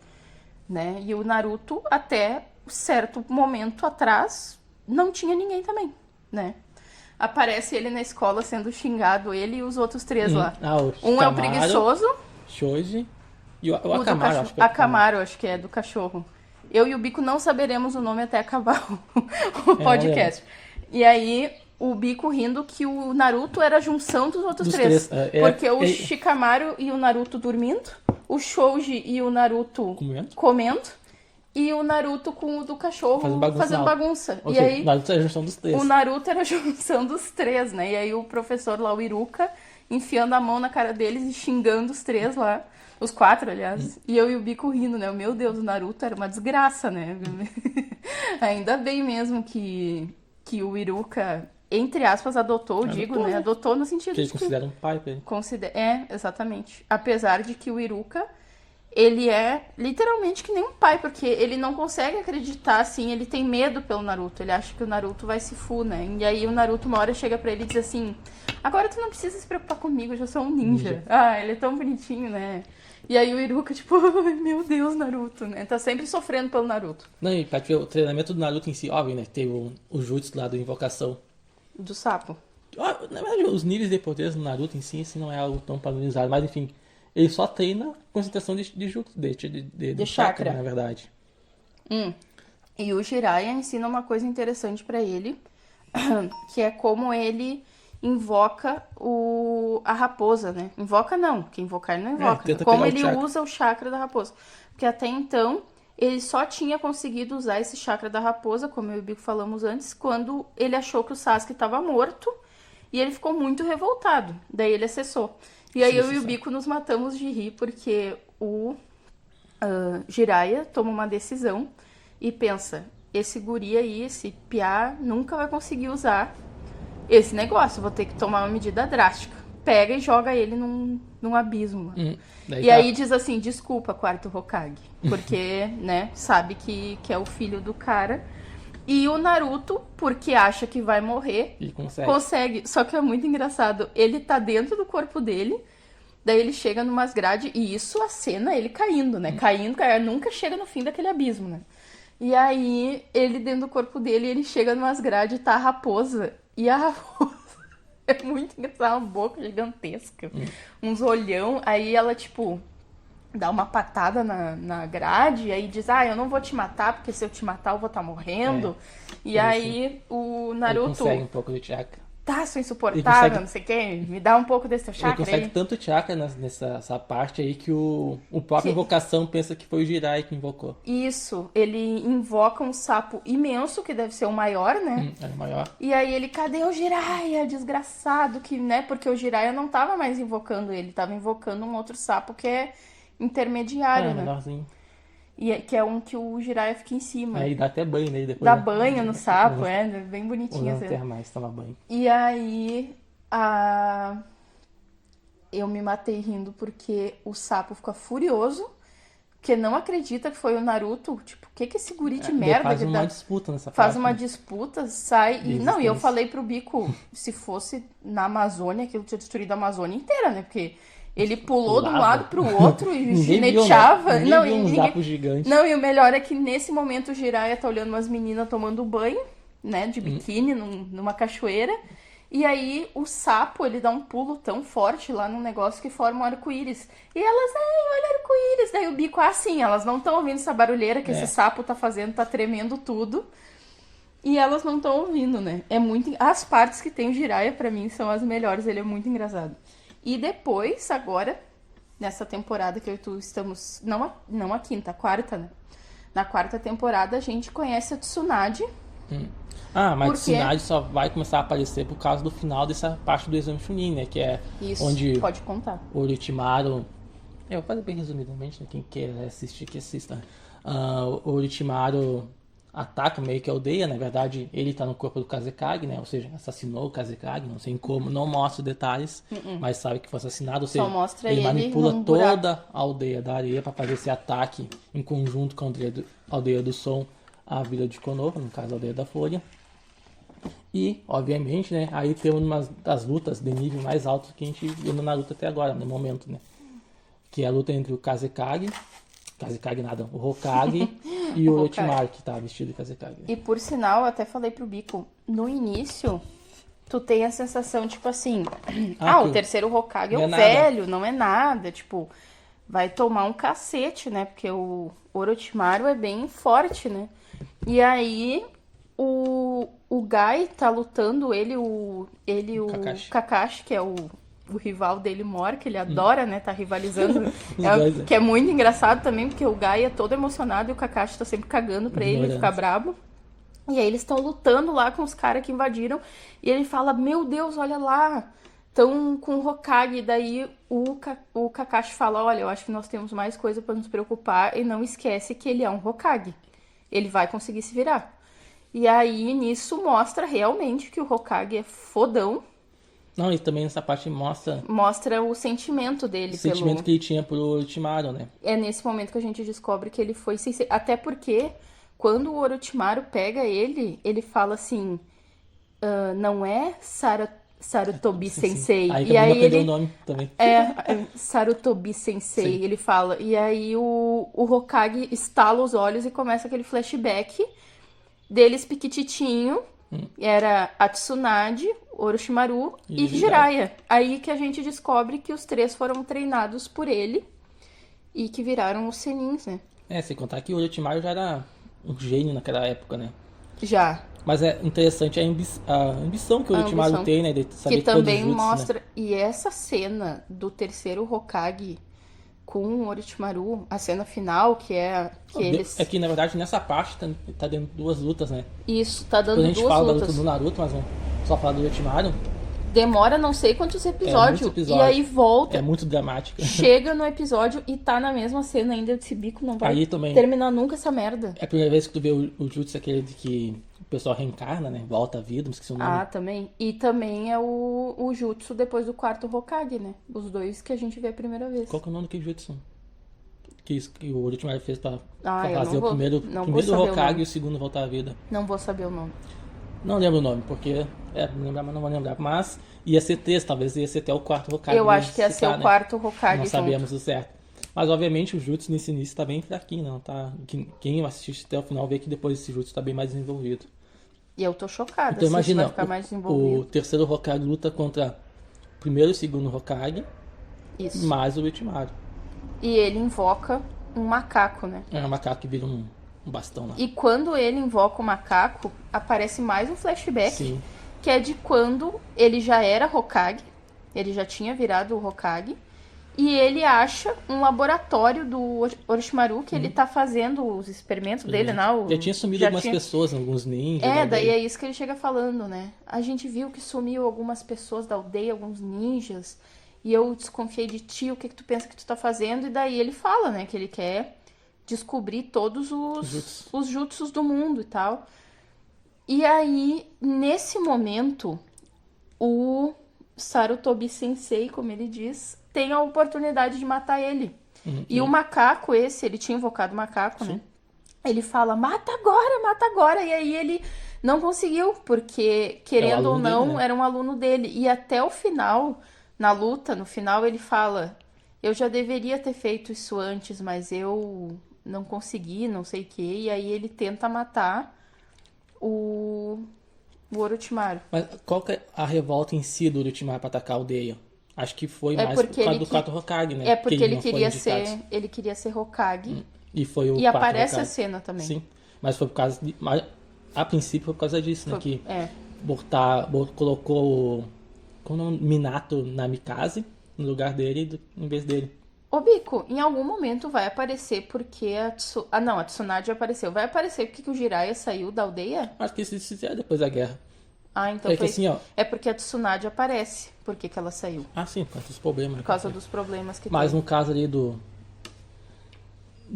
Speaker 1: né? E o Naruto, até certo momento atrás, não tinha ninguém também, né? Aparece ele na escola sendo xingado, ele e os outros 3 lá. Um é o preguiçoso.
Speaker 2: Shoji e o
Speaker 1: O
Speaker 2: Akamaru, acho que é o
Speaker 1: Akamaru, acho que é do cachorro. Eu e o Bico não saberemos o nome até acabar o podcast. E aí, o Bico rindo que o Naruto era a junção dos outros
Speaker 2: Dos
Speaker 1: 3.
Speaker 2: três,
Speaker 1: Porque o Shikamaru e o Naruto dormindo, o Shoji e o Naruto comendo e o Naruto com o do cachorro fazendo bagunça.
Speaker 2: Ou
Speaker 1: E
Speaker 2: seja,
Speaker 1: aí,
Speaker 2: o Naruto era a junção dos 3.
Speaker 1: o Naruto era a junção dos 3, né? E aí o professor lá, o Iruka, enfiando a mão na cara deles e xingando os 3 lá. Os 4, aliás. E eu e o Bico rindo, né? Meu Deus, o Naruto era uma desgraça, né? Ainda bem mesmo que o Iruka, entre aspas, adotou, né? Adotou no sentido
Speaker 2: que ele
Speaker 1: de que...
Speaker 2: considera um pai pra ele.
Speaker 1: Exatamente. Apesar de que o Iruka, ele é literalmente que nem um pai, porque ele não consegue acreditar, assim, ele tem medo pelo Naruto. Ele acha que o Naruto vai se fu, né? E aí o Naruto uma hora chega pra ele e diz assim, agora tu não precisa se preocupar comigo, eu já sou um ninja. Ah, ele é tão bonitinho, né? E aí o Iruka, tipo, ai, meu Deus, Naruto, né? Tá sempre sofrendo pelo Naruto.
Speaker 2: Não, e pra ver o treinamento do Naruto em si, óbvio, né? Teve o jutsu lá do Invocação.
Speaker 1: Do sapo.
Speaker 2: Na verdade, os níveis de poderes do Naruto em si não é algo tão padronizado, mas enfim, ele só treina concentração de jutsu, de chakra, na verdade.
Speaker 1: E o Jiraiya ensina uma coisa interessante pra ele, que é como ele invoca a raposa, né? Invoca não, que invocar ele não invoca. Como ele usa o chakra da raposa. Porque até então, ele só tinha conseguido usar esse chakra da raposa, como eu e o Bico falamos antes, quando ele achou que o Sasuke estava morto e ele ficou muito revoltado. Daí ele acessou. E aí eu e o Bico nos matamos de rir, porque o Jiraiya toma uma decisão e pensa, esse guri aí, esse piá, nunca vai conseguir usar esse negócio, vou ter que tomar uma medida drástica. Pega e joga ele num abismo. E aí diz assim, desculpa, quarto Hokage. Porque, né, sabe que é o filho do cara. E o Naruto, porque acha que vai morrer,
Speaker 2: Ele consegue.
Speaker 1: consegue. Só que é muito engraçado. Ele tá dentro do corpo dele, daí ele chega numas grades, e isso a cena ele caindo, né? Caindo, nunca chega no fim daquele abismo, né? E aí, ele dentro do corpo dele, ele chega numas grades e tá a raposa. E a raposa é muito engraçado, uma boca gigantesca, uns olhão. Aí ela, tipo, dá uma patada na grade, e aí diz, eu não vou te matar, porque se eu te matar eu vou estar morrendo. E aí o
Speaker 2: Ele
Speaker 1: Naruto,
Speaker 2: consegue um pouco de chakra.
Speaker 1: sou insuportável,
Speaker 2: Ele consegue-
Speaker 1: não sei o quê, me dá um pouco desse teu
Speaker 2: Ele
Speaker 1: chakra
Speaker 2: consegue
Speaker 1: aí.
Speaker 2: tanto chakra nessa parte aí que o próprio
Speaker 1: Que-
Speaker 2: invocação pensa que foi o Jiraiya que invocou.
Speaker 1: Isso, ele invoca um sapo imenso, que deve ser o maior, né?
Speaker 2: Era maior.
Speaker 1: E aí ele, cadê o Jiraiya, desgraçado, que, né, porque o Jiraiya não tava mais invocando ele, tava invocando um outro sapo que é intermediário, né?
Speaker 2: Menorzinho.
Speaker 1: Que é um que o Jiraiya fica em cima.
Speaker 2: Aí dá até banho nele depois.
Speaker 1: Dá
Speaker 2: né?
Speaker 1: banho no sapo, bem bonitinho
Speaker 2: Usando
Speaker 1: assim.
Speaker 2: termais, toma banho.
Speaker 1: E aí, eu me matei rindo porque o sapo fica furioso, porque não acredita que foi o Naruto. Tipo, o que que esse guri de merda
Speaker 2: Faz
Speaker 1: que
Speaker 2: uma
Speaker 1: dá?
Speaker 2: disputa nessa
Speaker 1: Faz
Speaker 2: parte.
Speaker 1: uma
Speaker 2: né?
Speaker 1: disputa, sai.
Speaker 2: De
Speaker 1: Não, e eu
Speaker 2: existência.
Speaker 1: falei pro Bico, se fosse na Amazônia, aquilo tinha destruído a Amazônia inteira, né? Porque ele pulou de um
Speaker 2: Pulava.
Speaker 1: lado pro outro e
Speaker 2: Ninguém viu,
Speaker 1: gineteava.
Speaker 2: né? Ninguém
Speaker 1: Não,
Speaker 2: viu
Speaker 1: e
Speaker 2: um
Speaker 1: ninguém-
Speaker 2: zapo gigante.
Speaker 1: Não, e o melhor é que nesse momento o Jiraiya tá olhando umas meninas tomando banho, né? De biquíni, numa cachoeira. E aí o sapo, ele dá um pulo tão forte lá num negócio que forma um arco-íris. E elas, olha arco-íris. Daí o Bico, sim, elas não estão ouvindo essa barulheira que esse sapo tá fazendo, tá tremendo tudo. E elas não estão ouvindo, né? É muito... As partes que tem o Jiraiya, pra mim, são as melhores. Ele é muito engraçado. E depois, agora, nessa temporada que eu e tu estamos... Não a quinta, a quarta, né? Na quarta temporada, a gente conhece a Tsunade.
Speaker 2: Mas
Speaker 1: Por
Speaker 2: o
Speaker 1: quê?
Speaker 2: Tsunade só vai começar a aparecer por causa do final dessa parte do Exame Chunin, né? Que é
Speaker 1: Isso,
Speaker 2: onde
Speaker 1: pode contar.
Speaker 2: o Orochimaru... Eu vou fazer bem resumidamente, né? Quem queira assistir, que assista. O Orochimaru ataca meio que a aldeia. Na verdade, ele tá no corpo do Kazekage, né? Ou seja, assassinou o Kazekage. Não sei como, não mostra detalhes, mas sabe que foi assassinado. Ou seja,
Speaker 1: mostra
Speaker 2: ele
Speaker 1: ele
Speaker 2: manipula
Speaker 1: num buraco.
Speaker 2: toda a aldeia da areia para fazer esse ataque em conjunto com a aldeia do som, a Vila de Konoha, no caso a aldeia da Folha. E, obviamente, né, aí temos uma das lutas de nível mais alto que a gente viu no Naruto até agora, no momento, né? Que é a luta entre o Kazekage nada, o Hokage e o Orochimaru, que tá vestido de Kazekage.
Speaker 1: E por sinal, eu até falei pro Bico, no início, tu tem a sensação, tipo assim, o terceiro Hokage é
Speaker 2: não
Speaker 1: o
Speaker 2: é nada.
Speaker 1: velho, não é nada, tipo, vai tomar um cacete, né? Porque o Orochimaru é bem forte, né? E aí, o Gai tá lutando, ele e o Kakashi, que é o rival dele mora, que ele adora, né? Tá rivalizando.
Speaker 2: dois, né?
Speaker 1: Que é muito engraçado também, porque o Gai é todo emocionado e o Kakashi tá sempre cagando pra ele,
Speaker 2: Ignorante.
Speaker 1: ficar brabo. E aí eles estão lutando lá com os caras que invadiram. E ele fala, meu Deus, olha lá. Estão com o Hokage. E daí o Kakashi fala, olha, eu acho que nós temos mais coisa pra nos preocupar. E não esquece que ele é um Hokage. Ele vai conseguir se virar. E aí, nisso, mostra realmente que o Hokage é fodão.
Speaker 2: Não, e também nessa parte mostra
Speaker 1: Mostra o sentimento dele
Speaker 2: o sentimento
Speaker 1: pelo...
Speaker 2: que ele tinha pro Orochimaru, né?
Speaker 1: É nesse momento que a gente descobre que ele foi sincero. Até porque, quando o Orochimaru pega ele, ele fala assim, não é Sarutobi Sensei.
Speaker 2: Aí
Speaker 1: E
Speaker 2: também
Speaker 1: aí
Speaker 2: não aprendeu
Speaker 1: ele...
Speaker 2: o nome também.
Speaker 1: Sarutobi Sensei,
Speaker 2: Sim.
Speaker 1: ele fala. E aí o Hokage estala os olhos e começa aquele flashback deles piquititinho. Era a Tsunade, Orochimaru e Jiraiya. Aí que a gente descobre que os três foram treinados por ele e que viraram os Senins, né?
Speaker 2: Sem contar que o Orochimaru já era um gênio naquela época, né?
Speaker 1: Já.
Speaker 2: Mas é interessante a ambição que o Orochimaru
Speaker 1: ambição.
Speaker 2: tem, né? De saber
Speaker 1: Que
Speaker 2: todos os
Speaker 1: também
Speaker 2: jutsus,
Speaker 1: mostra...
Speaker 2: né?
Speaker 1: E essa cena do terceiro Hokage com o Orochimaru, a cena final, que é que eles...
Speaker 2: É que, na verdade, nessa parte tá dando duas lutas, né?
Speaker 1: Isso, tá
Speaker 2: Quando
Speaker 1: dando
Speaker 2: a gente
Speaker 1: duas
Speaker 2: fala da
Speaker 1: lutas.
Speaker 2: luta do Naruto, mas vamos só falar do Orochimaru,
Speaker 1: Demora não sei quantos episódios.
Speaker 2: muitos episódios.
Speaker 1: E aí volta,
Speaker 2: é muito dramático.
Speaker 1: chega no episódio e tá na mesma cena ainda. Esse Bico não vai
Speaker 2: Aí também.
Speaker 1: terminar nunca essa merda.
Speaker 2: É a primeira vez que tu vê o jutsu aquele de que o pessoal reencarna, né? Volta à vida, não esqueci o nome.
Speaker 1: Também. E também é o Jutsu depois do quarto Hokage, né? Os dois que a gente vê a primeira vez.
Speaker 2: Qual que é o nome daquele jutsu? que o Orochimaru fez pra
Speaker 1: Eu
Speaker 2: fazer
Speaker 1: não
Speaker 2: o
Speaker 1: vou,
Speaker 2: primeiro
Speaker 1: não vou saber o
Speaker 2: Hokage
Speaker 1: nome.
Speaker 2: e o segundo voltar à vida.
Speaker 1: Não vou saber o nome.
Speaker 2: Não lembro o nome, porque... me lembrar, mas não vou lembrar. Mas ia ser 3, talvez ia ser até o quarto Hokage.
Speaker 1: Eu acho que ia ser o quarto Hokage
Speaker 2: Não
Speaker 1: junto.
Speaker 2: sabemos o certo. Mas, obviamente, o Jutsu nesse início tá bem fraquinho, não tá... Quem assiste até o final vê que depois esse Jutsu tá bem mais desenvolvido.
Speaker 1: E eu tô chocada,
Speaker 2: Então,
Speaker 1: se isso
Speaker 2: imagina,
Speaker 1: vai ficar mais
Speaker 2: o
Speaker 1: desenvolvido.
Speaker 2: terceiro Hokage luta contra o primeiro e o segundo Hokage,
Speaker 1: Isso.
Speaker 2: mais o Orochimaru.
Speaker 1: E ele invoca um macaco, né?
Speaker 2: É um macaco que vira um bastão lá.
Speaker 1: E quando ele invoca o macaco, aparece mais um flashback,
Speaker 2: Sim.
Speaker 1: que é de quando ele já era Hokage, ele já tinha virado o Hokage, e ele acha um laboratório do Orochimaru que ele tá fazendo os experimentos dele, não?
Speaker 2: Já tinha sumido algumas pessoas, alguns ninjas.
Speaker 1: Daí é isso que ele chega falando, né? A gente viu que sumiu algumas pessoas da aldeia, alguns ninjas, e eu desconfiei de ti, o que tu pensa que tu tá fazendo? E daí ele fala, né, que ele quer descobrir todos os jutsus do mundo e tal. E aí, nesse momento, o Sarutobi Sensei, como ele diz, tem a oportunidade de matar ele. E o macaco ele tinha invocado o macaco, né? Ele fala, mata agora. E aí ele não conseguiu, porque, querendo ou não,
Speaker 2: dele, né?
Speaker 1: era um aluno dele. E até o final, na luta, no final ele fala, eu já deveria ter feito isso antes, mas eu não consegui, não sei o quê. E aí ele tenta matar o Orochimaru.
Speaker 2: Mas qual que é a revolta em si do Orochimaru pra atacar a aldeia? Acho que foi mais por causa do quarto Hokage, né?
Speaker 1: É porque ele
Speaker 2: não
Speaker 1: queria
Speaker 2: foi indicado.
Speaker 1: ele queria ser Hokage.
Speaker 2: E foi o
Speaker 1: E
Speaker 2: quarto
Speaker 1: aparece a
Speaker 2: Hokage.
Speaker 1: cena também.
Speaker 2: Sim, mas foi por causa de... Mas, a princípio foi por causa disso, né? Que colocou o Minato na Mikase no lugar dele, em vez dele.
Speaker 1: Ô, Bico, em algum momento vai aparecer porque a Tsunade apareceu. Vai aparecer porque que o Jiraiya saiu da aldeia?
Speaker 2: Acho que isso se fizeram depois da guerra.
Speaker 1: Ah, então
Speaker 2: É que assim, ó...
Speaker 1: É porque a Tsunade aparece. Por que ela saiu?
Speaker 2: Ah, sim, por causa dos problemas.
Speaker 1: Por causa dos problemas que
Speaker 2: Mas
Speaker 1: tem.
Speaker 2: no caso ali do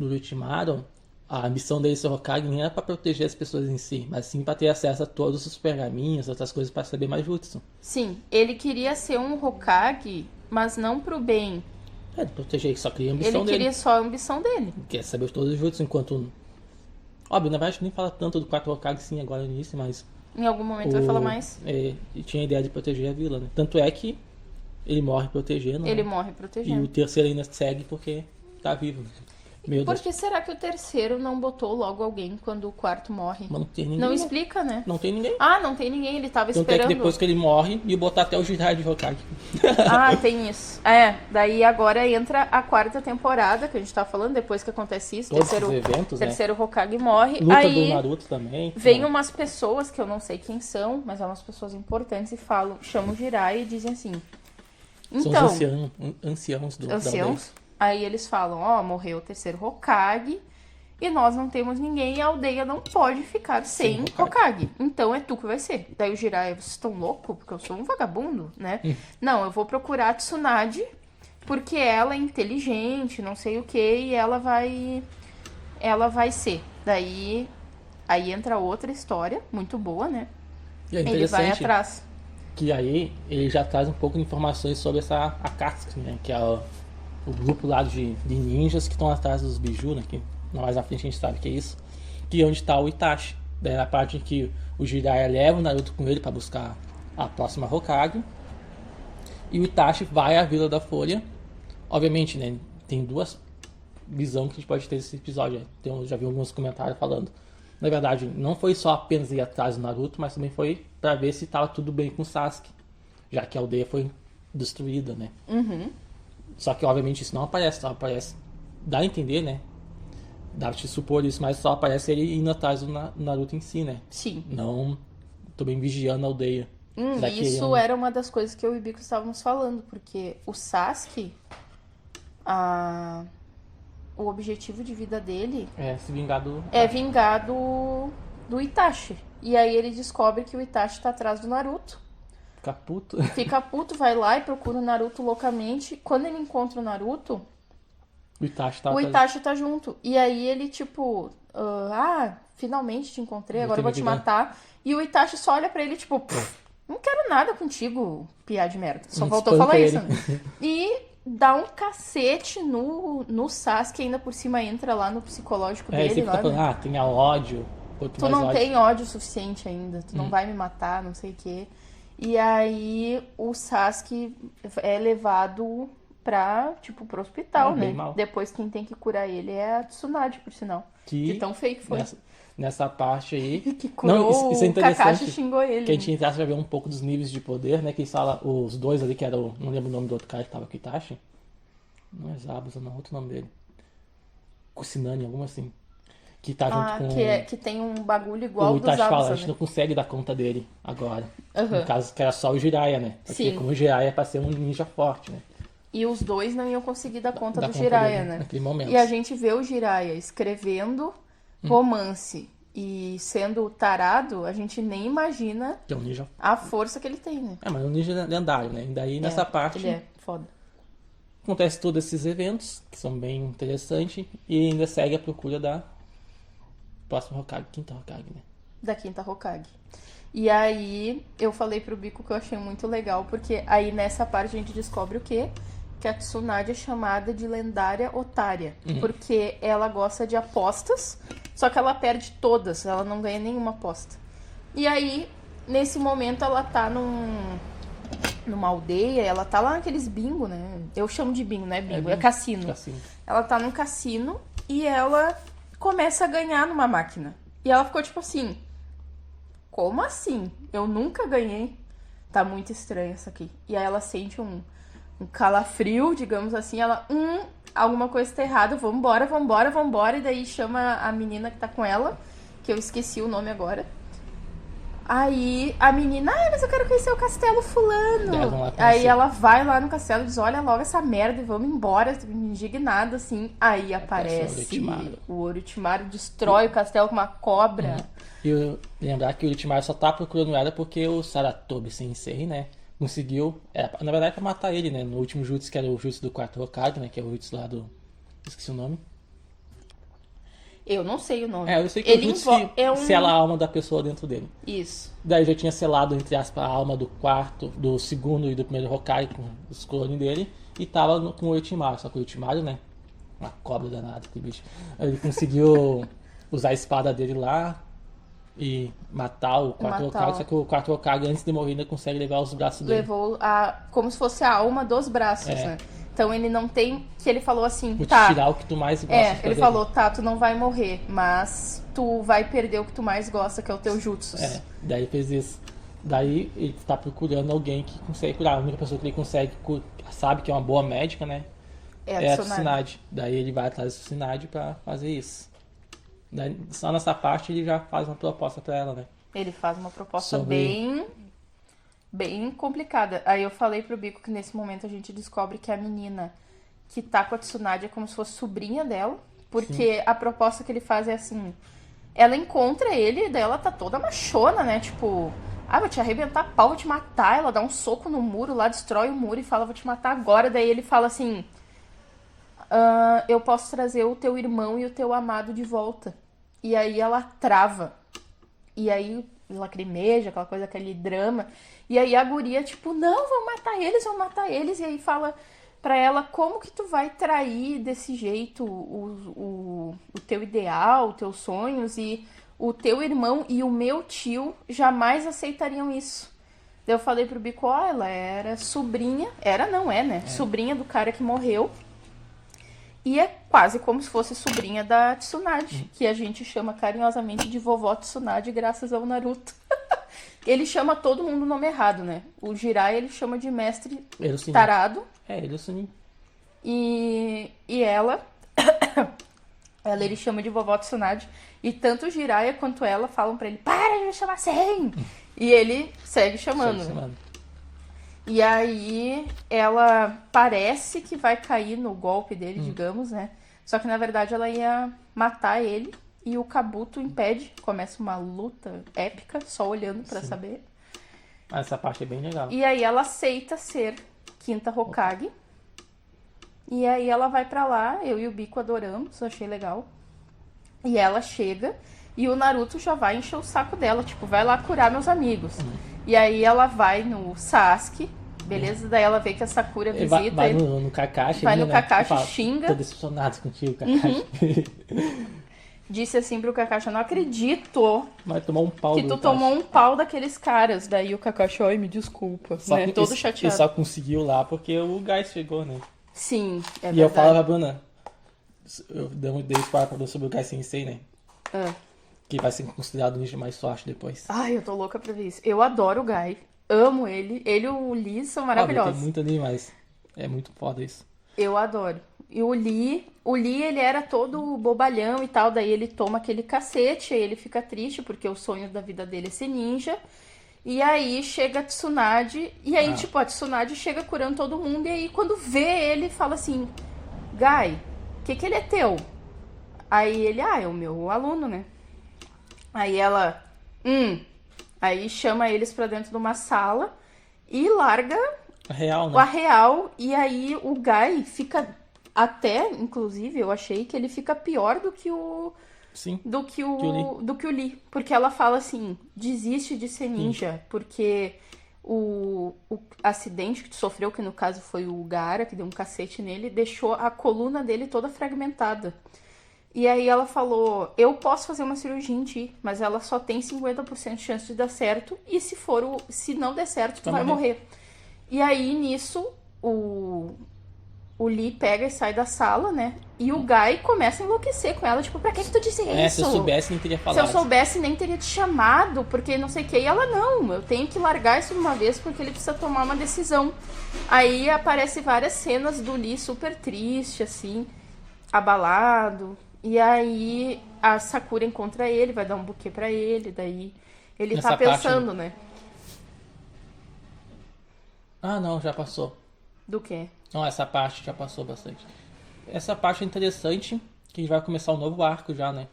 Speaker 2: Orochimaru, a missão dele ser Hokage nem era pra proteger as pessoas em si, mas sim pra ter acesso a todos os pergaminhos, outras coisas pra saber mais jutsu.
Speaker 1: Sim, ele queria ser um Hokage, mas não pro bem.
Speaker 2: Proteger, só queria a ambição
Speaker 1: Ele queria
Speaker 2: dele.
Speaker 1: só a ambição dele.
Speaker 2: Quer saber todos os jutsu, enquanto... Óbvio, na verdade nem fala tanto do 4 Hokage sim agora no início, mas...
Speaker 1: Em algum momento vai falar mais.
Speaker 2: Ele tinha a ideia de proteger a vila, né? Tanto é que ele morre protegendo.
Speaker 1: Ele
Speaker 2: né?
Speaker 1: morre
Speaker 2: E
Speaker 1: protegendo.
Speaker 2: o terceiro ainda segue porque tá vivo. Né? Meu
Speaker 1: Por
Speaker 2: Deus.
Speaker 1: que será que o terceiro não botou logo alguém quando o quarto morre?
Speaker 2: Mas não tem ninguém.
Speaker 1: Não
Speaker 2: né?
Speaker 1: explica, né?
Speaker 2: Não tem ninguém.
Speaker 1: Ah, não tem ninguém, ele tava
Speaker 2: Tanto é
Speaker 1: esperando.
Speaker 2: que depois que ele morre, e botar até o Jiraiya de Hokage.
Speaker 1: Ah, tem isso. Daí agora entra a quarta temporada, que a gente tá falando, depois que acontece isso.
Speaker 2: Todos os eventos,
Speaker 1: terceiro Hokage morre.
Speaker 2: Luta
Speaker 1: aí
Speaker 2: do Naruto também.
Speaker 1: vem umas pessoas, que eu não sei quem são, mas são umas pessoas importantes, e chamam o Jiraiya e dizem assim...
Speaker 2: São
Speaker 1: Então,
Speaker 2: os anciãos da
Speaker 1: anciãos. Aí eles falam, morreu o terceiro Hokage e nós não temos ninguém e a aldeia não pode ficar sem Hokage. Então é tu que vai ser. Daí o Jiraiya, vocês estão loucos? Porque eu sou um vagabundo, né? Não, eu vou procurar a Tsunade porque ela é inteligente, não sei o que, e ela vai ser. Daí aí entra outra história muito boa, né?
Speaker 2: E é
Speaker 1: Ele vai
Speaker 2: interessante
Speaker 1: atrás.
Speaker 2: que aí ele já traz um pouco de informações sobre essa Akatsuki, né? Que é o grupo lá de ninjas que estão atrás dos biju, né? Que mais na frente a gente sabe que é isso. Que é onde tá o Itachi. Daí na parte em que o Jiraiya leva o Naruto com ele pra buscar a próxima Hokage. E o Itachi vai à Vila da Folha. Obviamente, né? Tem duas visões que a gente pode ter nesse episódio. Já vi alguns comentários falando. Na verdade, não foi só apenas ir atrás do Naruto, mas também foi pra ver se tava tudo bem com o Sasuke. Já que a aldeia foi destruída, né? Só que, obviamente, isso não aparece. Só aparece... Dá a entender, né? Dá pra te supor isso, mas só aparece ele indo atrás do Naruto em si, né?
Speaker 1: Sim.
Speaker 2: Não tô bem vigiando a aldeia.
Speaker 1: Isso era uma das coisas que eu e o Bico estávamos falando, porque o Sasuke, o objetivo de vida dele
Speaker 2: É se vingar do...
Speaker 1: é vingar do Itachi. E aí ele descobre que o Itachi tá atrás do Naruto.
Speaker 2: Ficar puto.
Speaker 1: Fica puto, vai lá e procura o Naruto loucamente. Quando ele encontra o Naruto,
Speaker 2: O Itachi tá
Speaker 1: o
Speaker 2: atrás.
Speaker 1: Itachi tá junto. E aí ele, tipo, finalmente te encontrei, agora eu vou te matar. E o Itachi só olha pra ele, tipo, não quero nada contigo, piá de merda. Só voltou a falar
Speaker 2: Espanca
Speaker 1: isso.
Speaker 2: ele.
Speaker 1: Né? E dá um cacete no Sasuke, ainda por cima entra lá no psicológico
Speaker 2: Ele
Speaker 1: dele
Speaker 2: sempre
Speaker 1: lá,
Speaker 2: tá falando,
Speaker 1: né?
Speaker 2: tenha ódio. Quanto
Speaker 1: Tu
Speaker 2: mais
Speaker 1: não
Speaker 2: ódio.
Speaker 1: tem ódio suficiente ainda, tu não vai me matar, não sei o quê. E aí o Sasuke é levado pro hospital,
Speaker 2: Bem
Speaker 1: né?
Speaker 2: mal.
Speaker 1: Depois quem tem que curar ele é a Tsunade, por sinal. De tão feio que foi.
Speaker 2: Nessa parte aí.
Speaker 1: Que curou
Speaker 2: isso é
Speaker 1: o Kakashi
Speaker 2: interessante.
Speaker 1: xingou ele.
Speaker 2: Que a gente entrasse pra ver um pouco dos níveis de poder, né? Que fala os dois ali, que era o. Não lembro o nome do outro cara que tava com o Itachi. Não é Zabuza, não, outro nome dele. Kusinani, alguma assim. Que tá junto com.
Speaker 1: Que tem um bagulho igual
Speaker 2: O
Speaker 1: do
Speaker 2: Itachi fala, a
Speaker 1: Zabuza,
Speaker 2: gente
Speaker 1: né?
Speaker 2: não consegue dar conta dele agora.
Speaker 1: Aham.
Speaker 2: No caso, que era só o Jiraiya, né? Porque
Speaker 1: Sim.
Speaker 2: como o Jiraiya é pra ser um ninja forte, né?
Speaker 1: E os dois não iam conseguir dar conta
Speaker 2: Dar
Speaker 1: do
Speaker 2: conta
Speaker 1: Jiraiya,
Speaker 2: dele
Speaker 1: né?
Speaker 2: naquele momento.
Speaker 1: E a gente vê o Jiraiya escrevendo romance e sendo tarado, a gente nem imagina
Speaker 2: Que é um ninja.
Speaker 1: a força que ele tem, né?
Speaker 2: É, mas é um ninja lendário, né? E daí nessa parte.
Speaker 1: Ele é foda.
Speaker 2: Acontece todos esses eventos, que são bem interessantes, e ainda segue a procura da próxima Hokage, quinta Hokage, né?
Speaker 1: Da quinta Hokage. E aí eu falei pro Bico que eu achei muito legal, porque aí nessa parte a gente descobre o quê? Que a Tsunade é chamada de lendária otária. Porque ela gosta de apostas, só que ela perde todas, ela não ganha nenhuma aposta. E aí, nesse momento, ela tá numa aldeia, ela tá lá naqueles bingo, né? Eu chamo de bingo, né? Bingo, é cassino.
Speaker 2: Cassino.
Speaker 1: Ela tá num cassino e ela começa a ganhar numa máquina. E ela ficou tipo assim: como assim? Eu nunca ganhei. Tá muito estranho isso aqui. E aí ela sente um calafrio, digamos assim. Ela, alguma coisa tá errada, vambora, vambora, vambora. E daí chama a menina que tá com ela, que eu esqueci o nome agora. Aí a menina, mas eu quero conhecer o castelo fulano.
Speaker 2: Daí vão lá conhecer.
Speaker 1: Aí ela vai lá no castelo e diz, olha logo essa merda e vamos embora, indignada, assim. Aí aparece o Orochimaru, destrói o castelo com uma cobra.
Speaker 2: E lembrar que o Orochimaru só tá procurando ela porque o Saratobi Sensei, né, conseguiu, na verdade pra matar ele, né, no último jutsu, que era o jutsu do quarto Hokage, né, que é o jutsu lá do... esqueci o nome.
Speaker 1: Eu não sei o nome.
Speaker 2: Eu sei que o jutsu sela a alma da pessoa dentro dele.
Speaker 1: Isso.
Speaker 2: Daí já tinha selado, entre aspas, a alma do quarto, do segundo e do primeiro Hokage com os clones dele. E tava com o Orochimaru. Só que o Orochimaru, né? Uma cobra danada, que bicho. Ele conseguiu usar a espada dele lá e matar o quarto Hokage. Só que o quarto Hokage, antes de morrer, ainda consegue levar os braços dele.
Speaker 1: Levou como se fosse a alma dos braços, né? Então ele não tem... Que ele falou assim,
Speaker 2: vou te tirar o que tu mais gosta de fazer.
Speaker 1: Ele falou, tu não vai morrer, mas tu vai perder o que tu mais gosta, que é o teu jutsu.
Speaker 2: Daí fez isso. Daí ele tá procurando alguém que consegue curar. A única pessoa que ele consegue, sabe que é uma boa médica, né? É a Tsunade. Daí ele vai atrás da Tsunade pra fazer isso. Daí, só nessa parte ele já faz uma proposta pra ela, né?
Speaker 1: Ele faz uma proposta bem complicada. Aí eu falei pro Bico que nesse momento a gente descobre que a menina que tá com a Tsunade é como se fosse sobrinha dela, porque a proposta que ele faz é assim, ela encontra ele, daí ela tá toda machona, né, tipo, vou te arrebentar a pau, vou te matar, ela dá um soco no muro lá, destrói o muro e fala, vou te matar agora, daí ele fala assim, eu posso trazer o teu irmão e o teu amado de volta, e aí ela trava, e aí lacrimeja, aquela coisa, aquele drama, e aí a guria, tipo, não, vão matar eles, e aí fala pra ela, como que tu vai trair desse jeito o teu ideal, os teus sonhos, e o teu irmão e o meu tio jamais aceitariam isso. Daí eu falei pro Bico, ela era sobrinha, né? Sobrinha do cara que morreu, e é quase como se fosse sobrinha da Tsunade, que a gente chama carinhosamente de vovó Tsunade, graças ao Naruto. Ele chama todo mundo nome errado, né? O Jiraiya ele chama de mestre tarado.
Speaker 2: Ele sim.
Speaker 1: E ela ele chama de vovó Tsunade. E tanto o Jiraiya quanto ela falam pra ele, para de me chamar assim! E ele segue chamando. E aí ela parece que vai cair no golpe dele, digamos, né? Só que na verdade ela ia matar ele. E o Kabuto impede, começa uma luta épica, só olhando pra saber.
Speaker 2: Essa parte é bem legal.
Speaker 1: E aí ela aceita ser quinta Hokage. E aí ela vai pra lá, eu e o Bico adoramos, achei legal. E ela chega e o Naruto já vai encher o saco dela, tipo, vai lá curar meus amigos. E aí ela vai no Sasuke, beleza? Daí ela vê que a Sakura
Speaker 2: Ele
Speaker 1: visita
Speaker 2: vai
Speaker 1: ele.
Speaker 2: no Kakashi.
Speaker 1: Vai
Speaker 2: ali,
Speaker 1: no
Speaker 2: né?
Speaker 1: Kakashi,
Speaker 2: E fala,
Speaker 1: xinga.
Speaker 2: Tô decepcionado contigo, Kakashi.
Speaker 1: Disse assim pro Kakashi, eu não acredito
Speaker 2: Vai tomar um pau
Speaker 1: que
Speaker 2: do
Speaker 1: tu
Speaker 2: Itachi.
Speaker 1: tomou um pau daqueles caras. Daí o Kakashi, ai, me desculpa,
Speaker 2: Só
Speaker 1: né?
Speaker 2: que
Speaker 1: Todo
Speaker 2: ele
Speaker 1: chateado.
Speaker 2: só conseguiu lá porque o Gás chegou, né?
Speaker 1: Sim, é
Speaker 2: E eu
Speaker 1: verdade.
Speaker 2: falo pra Bruna, eu dei spoiler pra Bruna sobre o Gás Sensei, né?
Speaker 1: Ah.
Speaker 2: Que vai ser considerado o ninja mais forte depois.
Speaker 1: Ai, eu tô louca pra ver isso. Eu adoro o Guy. Amo ele. Ele e o Lee são
Speaker 2: Óbvio,
Speaker 1: maravilhosos.
Speaker 2: tem muito ali, mas é muito foda isso.
Speaker 1: Eu adoro. E o Lee, ele era todo bobalhão e tal, daí ele toma aquele cacete, aí ele fica triste porque o sonho da vida dele é ser ninja. E aí chega a Tsunade, e aí, tipo, a Tsunade chega curando todo mundo, e aí quando vê ele, fala assim, Guy, que ele é teu? Aí ele, é o meu aluno, né? Aí ela, Aí chama eles pra dentro de uma sala e larga
Speaker 2: Real,
Speaker 1: o
Speaker 2: né?
Speaker 1: arreal, e aí o Guy fica até, inclusive, eu achei que ele fica pior do que o
Speaker 2: Sim.
Speaker 1: do que
Speaker 2: o
Speaker 1: o Lee, porque ela fala assim, desiste de ser ninja, porque o acidente que tu sofreu, que no caso foi o Gaara, que deu um cacete nele, deixou a coluna dele toda fragmentada. E aí ela falou, eu posso fazer uma cirurgia em ti, mas ela só tem 50% de chance de dar certo, e se não der certo, tu vai morrer. E aí, nisso, o Lee pega e sai da sala, né? E o Guy começa a enlouquecer com ela, tipo, pra que tu disse isso?
Speaker 2: Se eu soubesse, nem teria falado.
Speaker 1: Se eu soubesse, nem teria te chamado, porque não sei o que. E ela, não, eu tenho que largar isso de uma vez, porque ele precisa tomar uma decisão. Aí aparece várias cenas do Lee super triste, assim, abalado. E aí a Sakura encontra ele, vai dar um buquê pra ele, daí ele
Speaker 2: Nessa
Speaker 1: tá pensando,
Speaker 2: parte,
Speaker 1: né?
Speaker 2: Ah, não, já passou.
Speaker 1: Do quê?
Speaker 2: Não, essa parte já passou bastante. Essa parte é interessante, que a gente vai começar um novo arco já, né?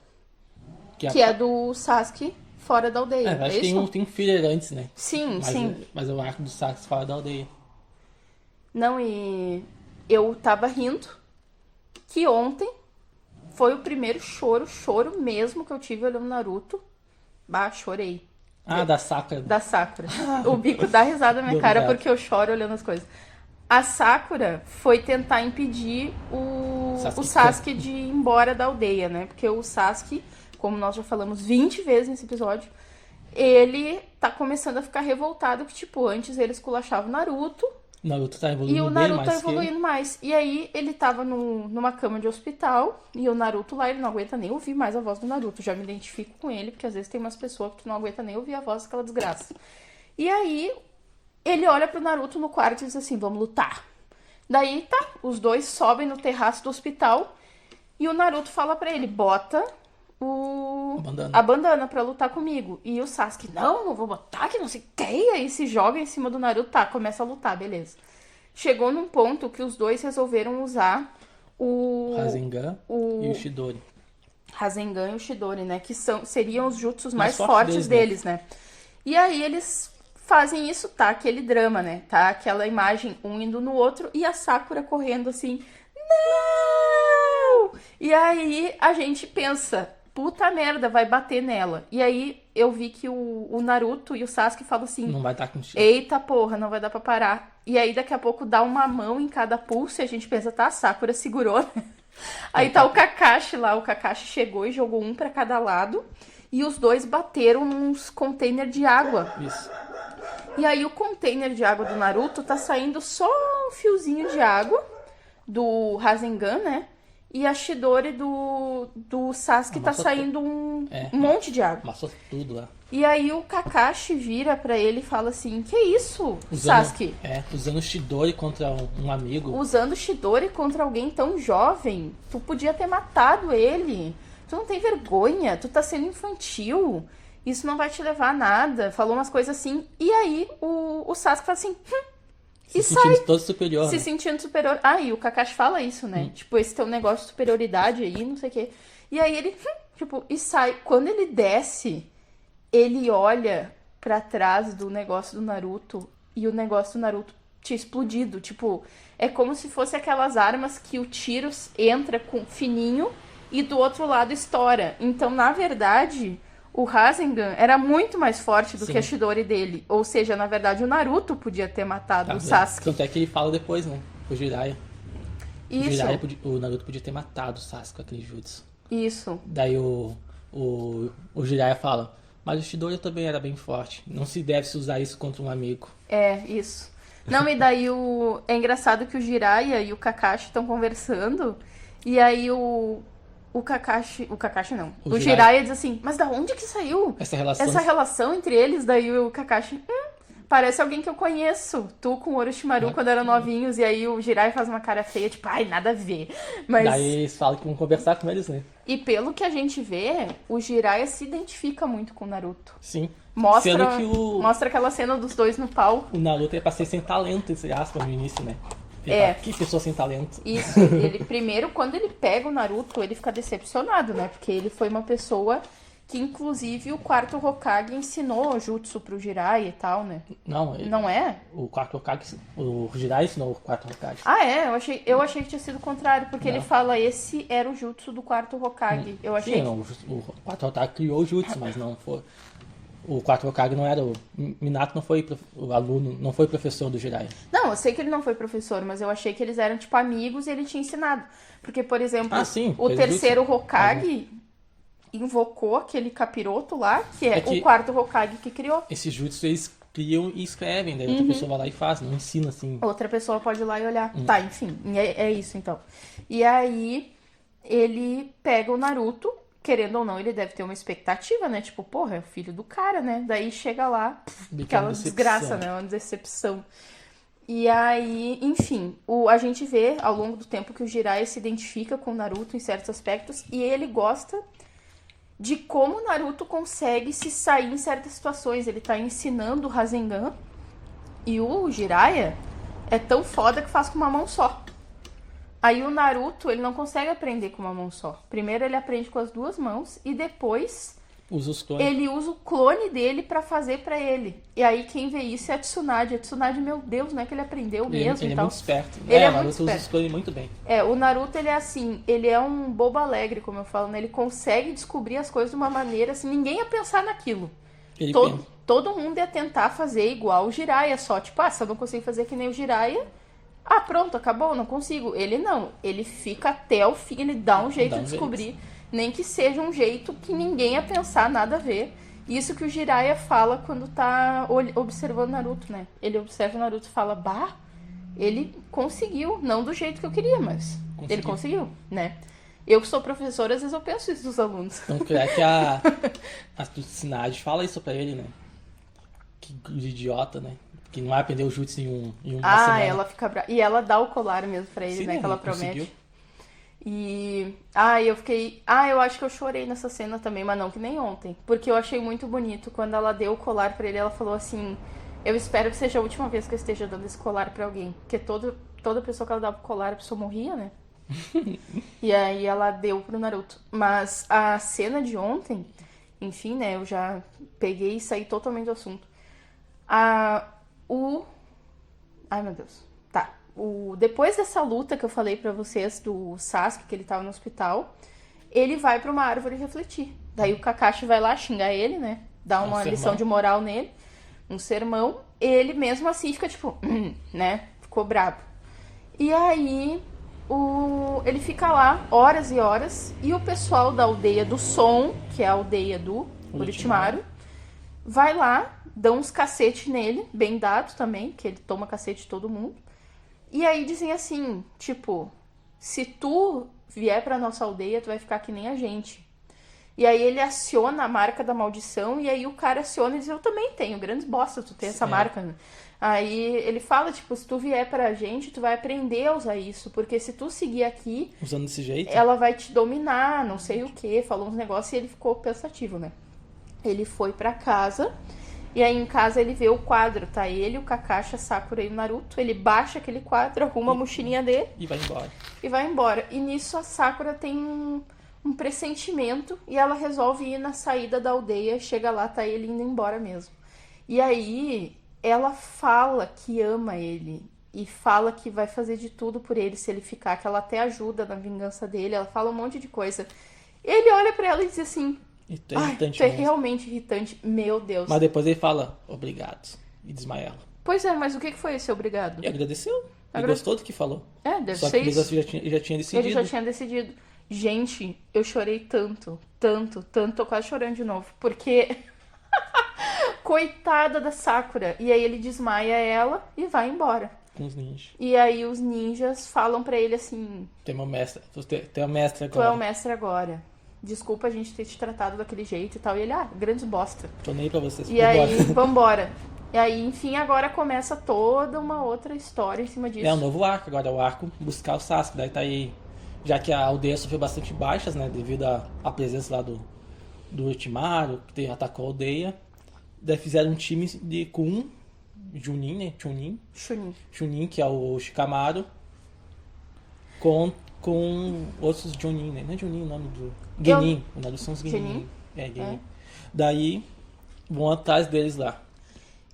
Speaker 1: Que é do Sasuke fora da aldeia.
Speaker 2: Acho que tem um filler antes, né?
Speaker 1: Sim, sim.
Speaker 2: Mas é o arco do Sasuke fora da aldeia.
Speaker 1: Não, e eu tava rindo que ontem foi o primeiro choro mesmo que eu tive olhando Naruto. Bah, chorei.
Speaker 2: Da Sakura.
Speaker 1: Da Sakura. O bico dá risada na minha cara porque eu choro olhando as coisas. A Sakura foi tentar impedir o Sasuke de ir embora da aldeia, né? Porque o Sasuke, como nós já falamos 20 vezes nesse episódio, ele tá começando a ficar revoltado que, tipo, antes ele esculachava o Naruto.
Speaker 2: O Naruto tá evoluindo
Speaker 1: E o Naruto
Speaker 2: mais
Speaker 1: tá evoluindo mais. E aí ele tava numa cama de hospital. E o Naruto lá, ele não aguenta nem ouvir mais a voz do Naruto. Já me identifico com ele, porque às vezes tem umas pessoas que tu não aguenta nem ouvir a voz daquela desgraça. E aí ele olha pro Naruto no quarto e diz assim, vamos lutar. Daí tá, os dois sobem no terraço do hospital. E o Naruto fala pra ele, bota a bandana pra lutar comigo. E o Sasuke, não vou botar, que não sei o que. E aí se joga em cima do Naruto, tá, começa a lutar, beleza. Chegou num ponto que os dois resolveram usar o
Speaker 2: Rasengan e o Chidori.
Speaker 1: Rasengan e o Chidori, né? Que seriam os jutsus mais fortes deles, né? E aí eles fazem isso, tá? Aquele drama, né? Tá aquela imagem um indo no outro e a Sakura correndo assim, não! E aí a gente pensa, puta merda, vai bater nela. E aí eu vi que o Naruto e o Sasuke falam assim,
Speaker 2: não vai dar contigo.
Speaker 1: Eita porra, não vai dar pra parar. E aí daqui a pouco dá uma mão em cada pulso e a gente pensa, tá, a Sakura segurou, né? Aí tá o Kakashi lá, o Kakashi chegou e jogou um pra cada lado. E os dois bateram nos containers de água.
Speaker 2: Isso.
Speaker 1: E aí o container de água do Naruto tá saindo só um fiozinho de água do Rasengan, né? E a Chidori do Sasuke tá saindo um monte de água.
Speaker 2: Amassou tudo lá.
Speaker 1: E aí o Kakashi vira pra ele e fala assim, que isso, Sasuke?
Speaker 2: Usando o Chidori contra um amigo.
Speaker 1: Usando o Chidori contra alguém tão jovem, tu podia ter matado ele. Tu não tem vergonha, tu tá sendo infantil. Isso não vai te levar a nada. Falou umas coisas assim. E aí o Sasuke fala assim,
Speaker 2: se sentindo todo superior.
Speaker 1: Se sentindo superior. Ah, e o Kakashi fala isso, né? Tipo, esse teu negócio de superioridade aí, não sei o quê. E aí ele, tipo, e sai. Quando ele desce, ele olha pra trás do negócio do Naruto e o negócio do Naruto tinha explodido. Tipo, é como se fosse aquelas armas que o tiro entra com fininho e do outro lado estoura. Então, na verdade, o Rasengan era muito mais forte do
Speaker 2: Sim.
Speaker 1: que a Chidori dele. Ou seja, na verdade, o Naruto podia ter matado o Sasuke.
Speaker 2: Tanto é que ele fala depois, né? O Jiraiya.
Speaker 1: Isso,
Speaker 2: O Naruto podia ter matado o Sasuke com aquele jutsu.
Speaker 1: isso.
Speaker 2: Daí o Jiraiya fala, mas o Chidori também era bem forte. Não se deve se usar isso contra um amigo.
Speaker 1: É, isso. Não, e daí é engraçado que o Jiraiya e o Kakashi estão conversando, e aí o Kakashi não. O Jiraiya diz assim, mas da onde que saiu
Speaker 2: Essa relação.
Speaker 1: essa relação entre eles? Daí o Kakashi, parece alguém que eu conheço. Tu com o Orochimaru quando eram novinhos, e aí o Jiraiya faz uma cara feia, tipo, ai, nada a ver. Mas...
Speaker 2: Daí eles falam que vão conversar com eles, né?
Speaker 1: E pelo que a gente vê, o Jiraiya se identifica muito com o Naruto.
Speaker 2: Sim.
Speaker 1: Mostra,
Speaker 2: Sendo que
Speaker 1: mostra aquela cena dos dois no palco.
Speaker 2: o Naruto é pra ser sem talento, entre aspas, no início, né? Que pessoa sem talento.
Speaker 1: Isso, ele primeiro, quando ele pega o Naruto, ele fica decepcionado, né? Porque ele foi uma pessoa que, inclusive, o quarto Hokage ensinou jutsu pro Jiraiya e tal, né?
Speaker 2: Não
Speaker 1: é?
Speaker 2: O quarto Hokage, o Jiraiya ensinou o quarto Hokage.
Speaker 1: Ah, é? Eu achei que tinha sido o contrário, porque
Speaker 2: Não.
Speaker 1: ele fala, esse era o jutsu do quarto Hokage. Eu achei
Speaker 2: Sim, não, o quarto Hokage criou o jutsu, mas não foi... O quarto Hokage não era o... Minato não foi o aluno, não foi professor do Jiraiya.
Speaker 1: Não, eu sei que ele não foi professor, mas eu achei que eles eram, tipo, amigos e ele tinha ensinado. Porque, por exemplo, o terceiro Hokage invocou aquele capiroto lá, que é o quarto Hokage que criou.
Speaker 2: Esses jutsu eles criam e escrevem, daí outra pessoa vai lá e faz, não ensina assim.
Speaker 1: Outra pessoa pode ir lá e olhar. Tá, enfim, é isso então. E aí, ele pega o Naruto, querendo ou não, ele deve ter uma expectativa, né? Tipo, porra, é o filho do cara, né? Daí chega lá, aquela desgraça, né? Uma decepção. E aí, enfim, a gente vê ao longo do tempo que o Jiraiya se identifica com o Naruto em certos aspectos e ele gosta de como o Naruto consegue se sair em certas situações. Ele tá ensinando o Rasengan e o Jiraiya é tão foda que faz com uma mão só. Aí o Naruto, ele não consegue aprender com uma mão só. Primeiro ele aprende com as duas mãos e depois ele usa o clone dele pra fazer pra ele. E aí quem vê isso é a Tsunade. A Tsunade, meu Deus, não é que ele aprendeu mesmo
Speaker 2: ele
Speaker 1: e tal.
Speaker 2: Muito esperto.
Speaker 1: Ele é
Speaker 2: o
Speaker 1: muito
Speaker 2: Naruto
Speaker 1: esperto.
Speaker 2: usa os clones muito bem.
Speaker 1: O Naruto, ele é assim, ele é um bobo alegre, como eu falo, né? Ele consegue descobrir as coisas de uma maneira assim, ninguém ia pensar naquilo. Todo mundo ia tentar fazer igual o Jiraiya, só tipo, se eu não consigo fazer que nem o Jiraiya, pronto, acabou, não consigo. Ele não, ele fica até o fim, ele dá um jeito de descobrir, nem que seja um jeito que ninguém ia pensar, nada a ver. Isso que o Jiraiya fala quando tá observando Naruto, né? Ele observa o Naruto e fala, ele conseguiu, não do jeito que eu queria, mas ele conseguiu, né? Eu que sou professora, às vezes eu penso isso dos alunos.
Speaker 2: Então, é que a Tsunade fala isso pra ele, né? Que idiota, né? Que não vai aprender o jutsu em uma semana.
Speaker 1: Ela fica brava. E ela dá o colar mesmo pra ele,
Speaker 2: Sim,
Speaker 1: né? Que ela promete.
Speaker 2: Conseguiu.
Speaker 1: E... eu fiquei... eu acho que eu chorei nessa cena também, mas não que nem ontem. Porque eu achei muito bonito. Quando ela deu o colar pra ele, ela falou assim... Eu espero que seja a última vez que eu esteja dando esse colar pra alguém. Porque toda pessoa que ela dava o colar, a pessoa morria, né? E aí ela deu pro Naruto. Mas a cena de ontem... Enfim, né? Eu já peguei e saí totalmente do assunto. Ai, meu Deus. Tá. Depois dessa luta que eu falei pra vocês do Sasuke, que ele tava no hospital, ele vai pra uma árvore refletir. Daí o Kakashi vai lá xingar ele, né? Dá uma lição de moral nele. Um sermão. Ele mesmo assim fica tipo... né? Ficou brabo. E aí... ele fica lá horas e horas. E o pessoal da aldeia do Som, que é a aldeia do Orochimaru, vai lá, dá uns cacete nele, bem dado também, que ele toma cacete de todo mundo. E aí dizem assim, tipo, se tu vier pra nossa aldeia, tu vai ficar que nem a gente. E aí ele aciona a marca da maldição, e aí o cara aciona e diz, eu também tenho, grandes bosta, tu tem essa marca, né? Aí ele fala, tipo, se tu vier pra gente, tu vai aprender a usar isso, porque se tu seguir aqui...
Speaker 2: Usando desse jeito?
Speaker 1: Ela vai te dominar, não sei o que, falou uns negócios e ele ficou pensativo, né? Ele foi pra casa, e aí em casa ele vê o quadro, tá ele, o Kakashi, a Sakura e o Naruto, ele baixa aquele quadro, arruma a mochilinha dele...
Speaker 2: E vai embora.
Speaker 1: E nisso a Sakura tem um pressentimento, e ela resolve ir na saída da aldeia, chega lá, tá ele indo embora mesmo. E aí... ela fala que ama ele e fala que vai fazer de tudo por ele se ele ficar, que ela até ajuda na vingança dele, ela fala um monte de coisa. Ele olha pra ela e diz assim,
Speaker 2: E tu é
Speaker 1: Ai,
Speaker 2: irritante
Speaker 1: tu é
Speaker 2: mesmo.
Speaker 1: realmente irritante. Meu Deus.
Speaker 2: Mas depois ele fala, obrigado. E desmaia ela.
Speaker 1: Pois é, mas o que foi esse obrigado?
Speaker 2: E agradeceu. Ele
Speaker 1: Agra-
Speaker 2: gostou do que falou.
Speaker 1: É, deve
Speaker 2: Só
Speaker 1: ser
Speaker 2: que ele
Speaker 1: isso.
Speaker 2: já tinha decidido.
Speaker 1: Ele já tinha decidido. Gente, eu chorei tanto, tanto, tanto. Tô quase chorando de novo. Porque. Coitada da Sakura. E aí ele desmaia ela e vai embora.
Speaker 2: Com os ninjas.
Speaker 1: E aí os ninjas falam pra ele assim:
Speaker 2: Tem uma mestra. Tem uma mestra
Speaker 1: tu é
Speaker 2: agora.
Speaker 1: o mestre agora. Desculpa a gente ter te tratado daquele jeito e tal. E ele, grandes bosta.
Speaker 2: Tô nem aí pra vocês.
Speaker 1: E aí, vambora. E aí, enfim, agora começa toda uma outra história em cima disso.
Speaker 2: É um novo arco agora, é o arco buscar o Sasuke. Daí tá aí, já que a aldeia sofreu bastante baixas, né, devido à presença lá do Orochimaru, que atacou a aldeia. Daí fizeram um time com Junin, né, Chunin, que é o Shikamaru, com outros Jonin, né, não é Jonin o nome do... Genin, o nome são os Genin.
Speaker 1: Genin?
Speaker 2: Genin.
Speaker 1: É.
Speaker 2: Daí, vão atrás deles lá.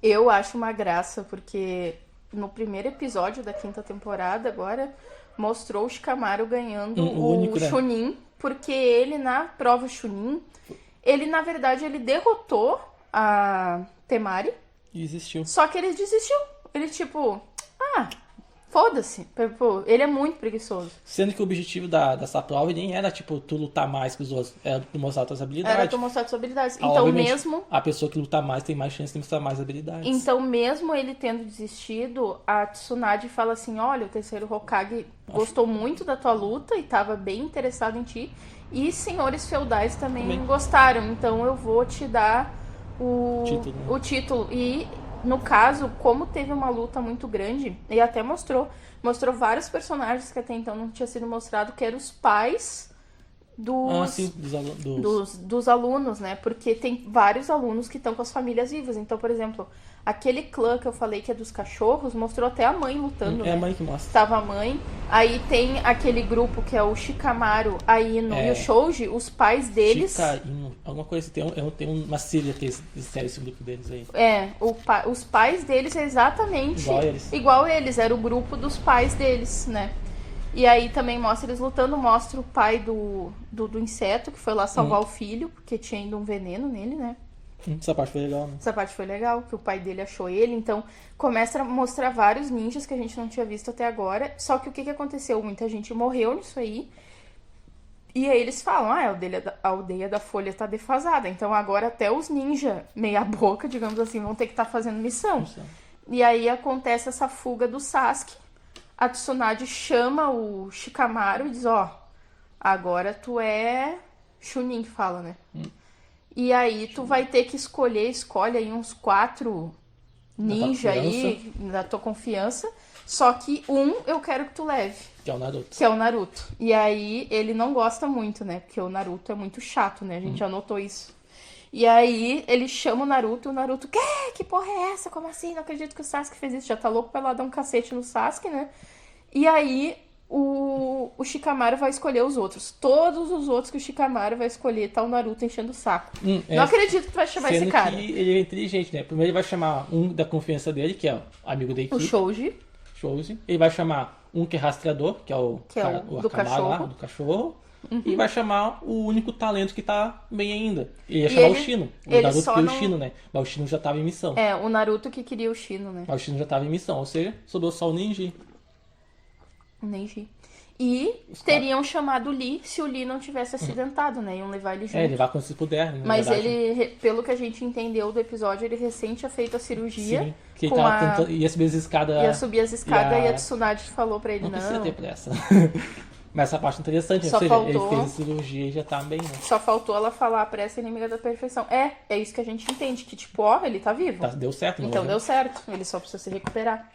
Speaker 1: Eu acho uma graça, porque no primeiro episódio da 5ª temporada, agora, mostrou o Shikamaru ganhando
Speaker 2: O único, né?
Speaker 1: Chunin, porque ele, na prova Chunin, ele, na verdade, ele derrotou a Temari,
Speaker 2: E existiu.
Speaker 1: só que ele desistiu. Ele, tipo, foda-se. Tipo, ele é muito preguiçoso.
Speaker 2: Sendo que o objetivo dessa prova nem era, tipo, tu lutar mais que os outros, era tu mostrar tuas habilidades.
Speaker 1: Era tu mostrar suas habilidades.
Speaker 2: Ah,
Speaker 1: Então,
Speaker 2: obviamente,
Speaker 1: mesmo...
Speaker 2: a pessoa que luta mais tem mais chance de mostrar mais habilidades.
Speaker 1: Então, mesmo ele tendo desistido, a Tsunade fala assim, olha, o terceiro Hokage gostou muito da tua luta e estava bem interessado em ti. E senhores feudais também gostaram. Então, eu vou te dar o título. E, no caso, como teve uma luta muito grande, e até mostrou vários personagens que até então não tinha sido mostrado, que eram os pais dos alunos, né? Porque tem vários alunos que estão com as famílias vivas. Então, por exemplo, aquele clã que eu falei que é dos cachorros, mostrou até a mãe lutando,
Speaker 2: É
Speaker 1: né?
Speaker 2: a mãe que mostra.
Speaker 1: Tava a mãe. Aí tem aquele grupo que é o Shikamaru, a Ino e o Shoji, os pais deles...
Speaker 2: Ino, alguma coisa, tem uma sigla que eles disseram esse grupo deles aí.
Speaker 1: Os pais deles é exatamente igual eles, era o grupo dos pais deles, né? E aí também mostra eles lutando, mostra o pai do inseto, que foi lá salvar o filho, porque tinha ainda um veneno nele, né?
Speaker 2: Essa parte foi legal, né?
Speaker 1: Essa parte foi legal, que o pai dele achou ele. Então, começa a mostrar vários ninjas que a gente não tinha visto até agora. Só que o que aconteceu? Muita gente morreu nisso aí. E aí eles falam, a aldeia da Folha tá defasada. Então agora até os ninjas meia boca, digamos assim, vão ter que estar fazendo missão. E aí acontece essa fuga do Sasuke. A Tsunade chama o Shikamaru e diz, agora tu é Chunin, que fala, né? E aí tu vai ter que escolhe aí uns 4 ninja aí, da tua confiança. Só que eu quero que tu leve.
Speaker 2: Que é o Naruto.
Speaker 1: Que é o Naruto. E aí ele não gosta muito, né? Porque o Naruto é muito chato, né? A gente já notou isso. E aí ele chama o Naruto e o Naruto, que porra é essa? Como assim? Não acredito que o Sasuke fez isso. Já tá louco pra lá dar um cacete no Sasuke, né? E aí o Shikamaru vai escolher os outros. Todos os outros que o Shikamaru vai escolher tá o Naruto enchendo o saco. Não acredito que tu vai chamar esse cara.
Speaker 2: Que ele é inteligente, né? Primeiro ele vai chamar um da confiança dele, que é o amigo da equipe.
Speaker 1: O Shoji.
Speaker 2: Ele vai chamar um que é rastreador, que é o
Speaker 1: do cachorro.
Speaker 2: Lá, do cachorro. E vai chamar o único talento que tá bem ainda. Ele ia chamar o Shino. O Naruto queria o Shino, né? Mas o Shino já tava em missão.
Speaker 1: O Naruto que queria o Shino, né?
Speaker 2: Mas o Shino já tava em missão, ou seja, sobrou só o Neji.
Speaker 1: E teriam chamado o Lee se o Lee não tivesse acidentado, né? Iam levar ele junto.
Speaker 2: Levar quando se puder, né?
Speaker 1: Mas ele, pelo que a gente entendeu do episódio, ele recém tinha feito a cirurgia.
Speaker 2: Sim, que ele tava tentando, ia subir as escadas.
Speaker 1: Ia subir as escadas e a Tsunade falou pra ele,
Speaker 2: não precisa ter pressa. Mas essa parte é interessante,
Speaker 1: só
Speaker 2: ou seja,
Speaker 1: faltou...
Speaker 2: ele fez a cirurgia e já tá bem, né?
Speaker 1: Só faltou ela falar a pressa é inimiga da perfeição. É isso que a gente entende, que tipo, ele tá vivo.
Speaker 2: Deu certo,
Speaker 1: então deu certo, ele só precisa se recuperar.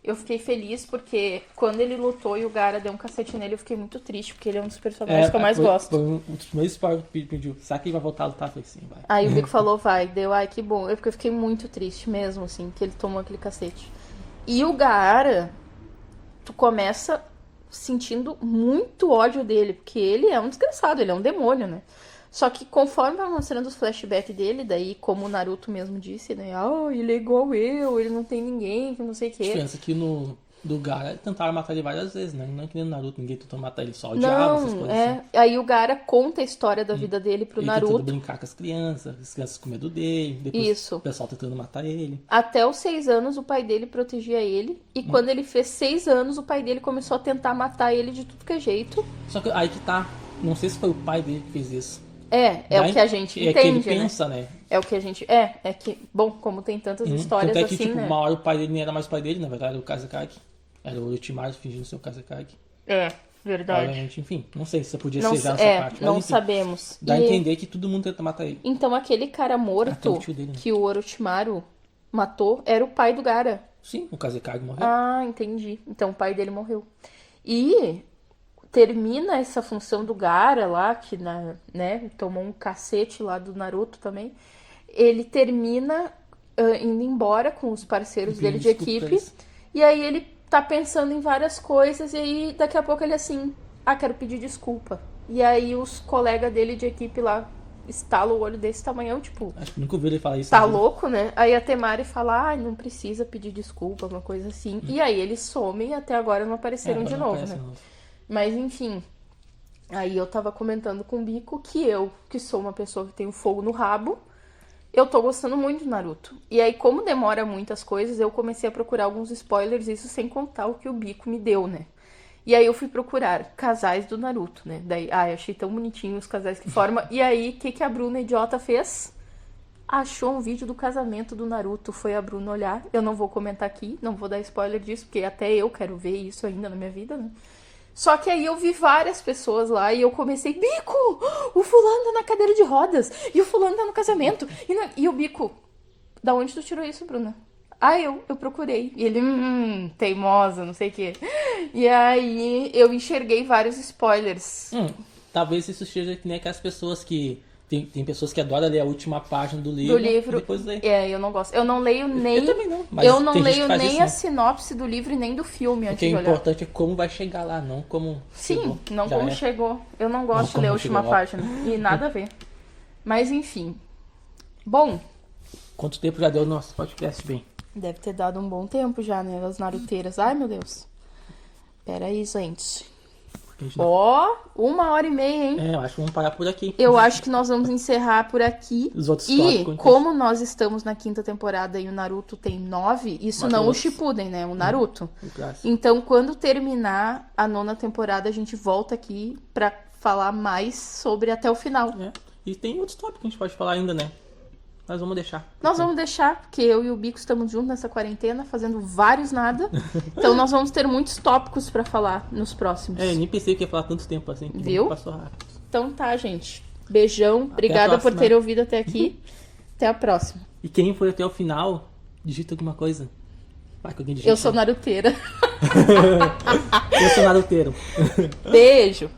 Speaker 1: Eu fiquei feliz porque quando ele lutou e o Gaara deu um cacete nele, eu fiquei muito triste, porque ele é um dos personagens que eu mais gosto.
Speaker 2: Foi um dos primeiros spoilers que pediu. Será que ele vai voltar a lutar? Eu falei, sim, vai.
Speaker 1: Aí o Bico falou, vai. Deu, que bom. Porque eu fiquei muito triste mesmo, assim, que ele tomou aquele cacete. E o Gaara, tu começa sentindo muito ódio dele, porque ele é um desgraçado, ele é um demônio, né? Só que conforme vai mostrando os flashbacks dele, daí, como o Naruto mesmo disse, né? Ele é igual eu, ele não tem ninguém, que não sei o quê.
Speaker 2: A diferença é que no do Gaara tentaram matar ele várias vezes, né? Não é que nem no Naruto, ninguém tentou matar ele, só odiava essas
Speaker 1: Não,
Speaker 2: coisas assim.
Speaker 1: Aí o Gaara conta a história da vida dele pro
Speaker 2: Ele tentando
Speaker 1: Naruto.
Speaker 2: brincar com as crianças com medo dele, depois
Speaker 1: Isso.
Speaker 2: o pessoal tentando matar ele.
Speaker 1: Até os 6 anos o pai dele protegia ele. E quando ele fez 6 anos, o pai dele começou a tentar matar ele de tudo que é jeito.
Speaker 2: Só que aí que tá, não sei se foi o pai dele que fez isso.
Speaker 1: É o que a gente
Speaker 2: É que ele
Speaker 1: entende, né?
Speaker 2: pensa, né?
Speaker 1: É o que a gente... É que... Bom, como tem tantas histórias
Speaker 2: Tanto é que,
Speaker 1: assim,
Speaker 2: tipo,
Speaker 1: né?
Speaker 2: uma hora o pai dele nem era mais o pai dele, na verdade era o Kazekage. Era o Orochimaru fingindo ser o Kazekage.
Speaker 1: É, verdade.
Speaker 2: Obviamente, enfim, não sei se podia
Speaker 1: Não,
Speaker 2: ser já nessa parte. Mas,
Speaker 1: não
Speaker 2: enfim,
Speaker 1: sabemos.
Speaker 2: dá a
Speaker 1: E-
Speaker 2: entender que todo mundo tenta matar ele.
Speaker 1: Então aquele cara
Speaker 2: Até
Speaker 1: morto
Speaker 2: o tio dele, né?
Speaker 1: que o Orochimaru matou era o pai do Gaara.
Speaker 2: Sim, o Kazekage morreu.
Speaker 1: Ah, entendi. Então o pai dele morreu. E termina essa função do Gaara lá, que né, tomou um cacete lá do Naruto também. Ele termina indo embora com os parceiros dele de
Speaker 2: Pedindo desculpa pra
Speaker 1: equipe.
Speaker 2: eles.
Speaker 1: E aí ele tá pensando em várias coisas e aí daqui a pouco ele assim, quero pedir desculpa. E aí os colegas dele de equipe lá estalam o olho desse tamanhão, tipo,
Speaker 2: Acho que nunca ouvi ele falar isso.
Speaker 1: tá
Speaker 2: na vida.
Speaker 1: louco, né? Aí a Temari fala, não precisa pedir desculpa, alguma coisa assim. E aí eles somem e até agora não apareceram
Speaker 2: Agora
Speaker 1: de
Speaker 2: não
Speaker 1: novo,
Speaker 2: aparece
Speaker 1: né?
Speaker 2: de novo.
Speaker 1: Mas enfim, aí eu tava comentando com o Bico que eu, que sou uma pessoa que tem o fogo no rabo, eu tô gostando muito do Naruto. E aí, como demora muitas coisas, eu comecei a procurar alguns spoilers, isso sem contar o que o Bico me deu, né? E aí eu fui procurar casais do Naruto, né? Daí, eu achei tão bonitinho os casais que formam. E aí, o que a Bruna idiota fez? Achou um vídeo do casamento do Naruto, foi a Bruna olhar. Eu não vou comentar aqui, não vou dar spoiler disso, porque até eu quero ver isso ainda na minha vida, né? Só que aí eu vi várias pessoas lá e eu comecei, Bico, o fulano tá na cadeira de rodas, e o fulano tá no casamento. E o Bico, da onde tu tirou isso, Bruna? Eu procurei. E ele, teimosa, não sei o quê. E aí eu enxerguei vários spoilers.
Speaker 2: Talvez isso seja que nem aquelas pessoas que... Tem pessoas que adoram ler a última página do livro.
Speaker 1: Do livro.
Speaker 2: E depois lê.
Speaker 1: Eu não gosto. Eu não leio nem.
Speaker 2: Eu também não, mas
Speaker 1: eu não
Speaker 2: tem gente que
Speaker 1: leio
Speaker 2: faz
Speaker 1: nem
Speaker 2: isso,
Speaker 1: a
Speaker 2: né?
Speaker 1: sinopse do livro e nem do filme
Speaker 2: O
Speaker 1: antes
Speaker 2: que é
Speaker 1: de olhar.
Speaker 2: importante é como vai chegar lá, não como
Speaker 1: Sim,
Speaker 2: chegou.
Speaker 1: não
Speaker 2: Já
Speaker 1: como
Speaker 2: é.
Speaker 1: chegou. Eu não gosto de
Speaker 2: como
Speaker 1: ler a última
Speaker 2: chegou lá.
Speaker 1: página. E nada a ver. Mas enfim. Bom,
Speaker 2: Quanto tempo já deu o nosso podcast, bem?
Speaker 1: deve ter dado um bom tempo já, né? As naruteiras. Ai, meu Deus. Pera aí, gente.
Speaker 2: Porque a gente não-
Speaker 1: Ó, 1h30, hein?
Speaker 2: É, eu acho que vamos parar por aqui.
Speaker 1: Eu acho que nós vamos encerrar por aqui.
Speaker 2: Os outros
Speaker 1: E
Speaker 2: tópicos,
Speaker 1: como nós estamos na 5ª temporada e o Naruto tem 9, isso
Speaker 2: Mas
Speaker 1: não o
Speaker 2: outros-
Speaker 1: Shippuden, né? O Naruto.
Speaker 2: o clássico.
Speaker 1: Então, quando terminar a 9ª temporada, a gente volta aqui pra falar mais sobre até o final.
Speaker 2: É. E tem outros tópicos que a gente pode falar ainda, né? Mas vamos deixar.
Speaker 1: Nós vamos deixar, porque eu e o Bico estamos juntos nessa quarentena, fazendo vários nada. Então, nós vamos ter muitos tópicos pra falar nos próximos.
Speaker 2: Nem pensei que ia falar tanto tempo assim. Que
Speaker 1: Viu?
Speaker 2: Passou rápido.
Speaker 1: Então tá, gente. Beijão. Obrigada por
Speaker 2: próxima.
Speaker 1: ter ouvido até aqui. Até a próxima.
Speaker 2: E quem foi até o final, digita alguma coisa. Vai que alguém digita.
Speaker 1: Eu sou naruteira.
Speaker 2: Eu sou naruteiro.
Speaker 1: Beijo.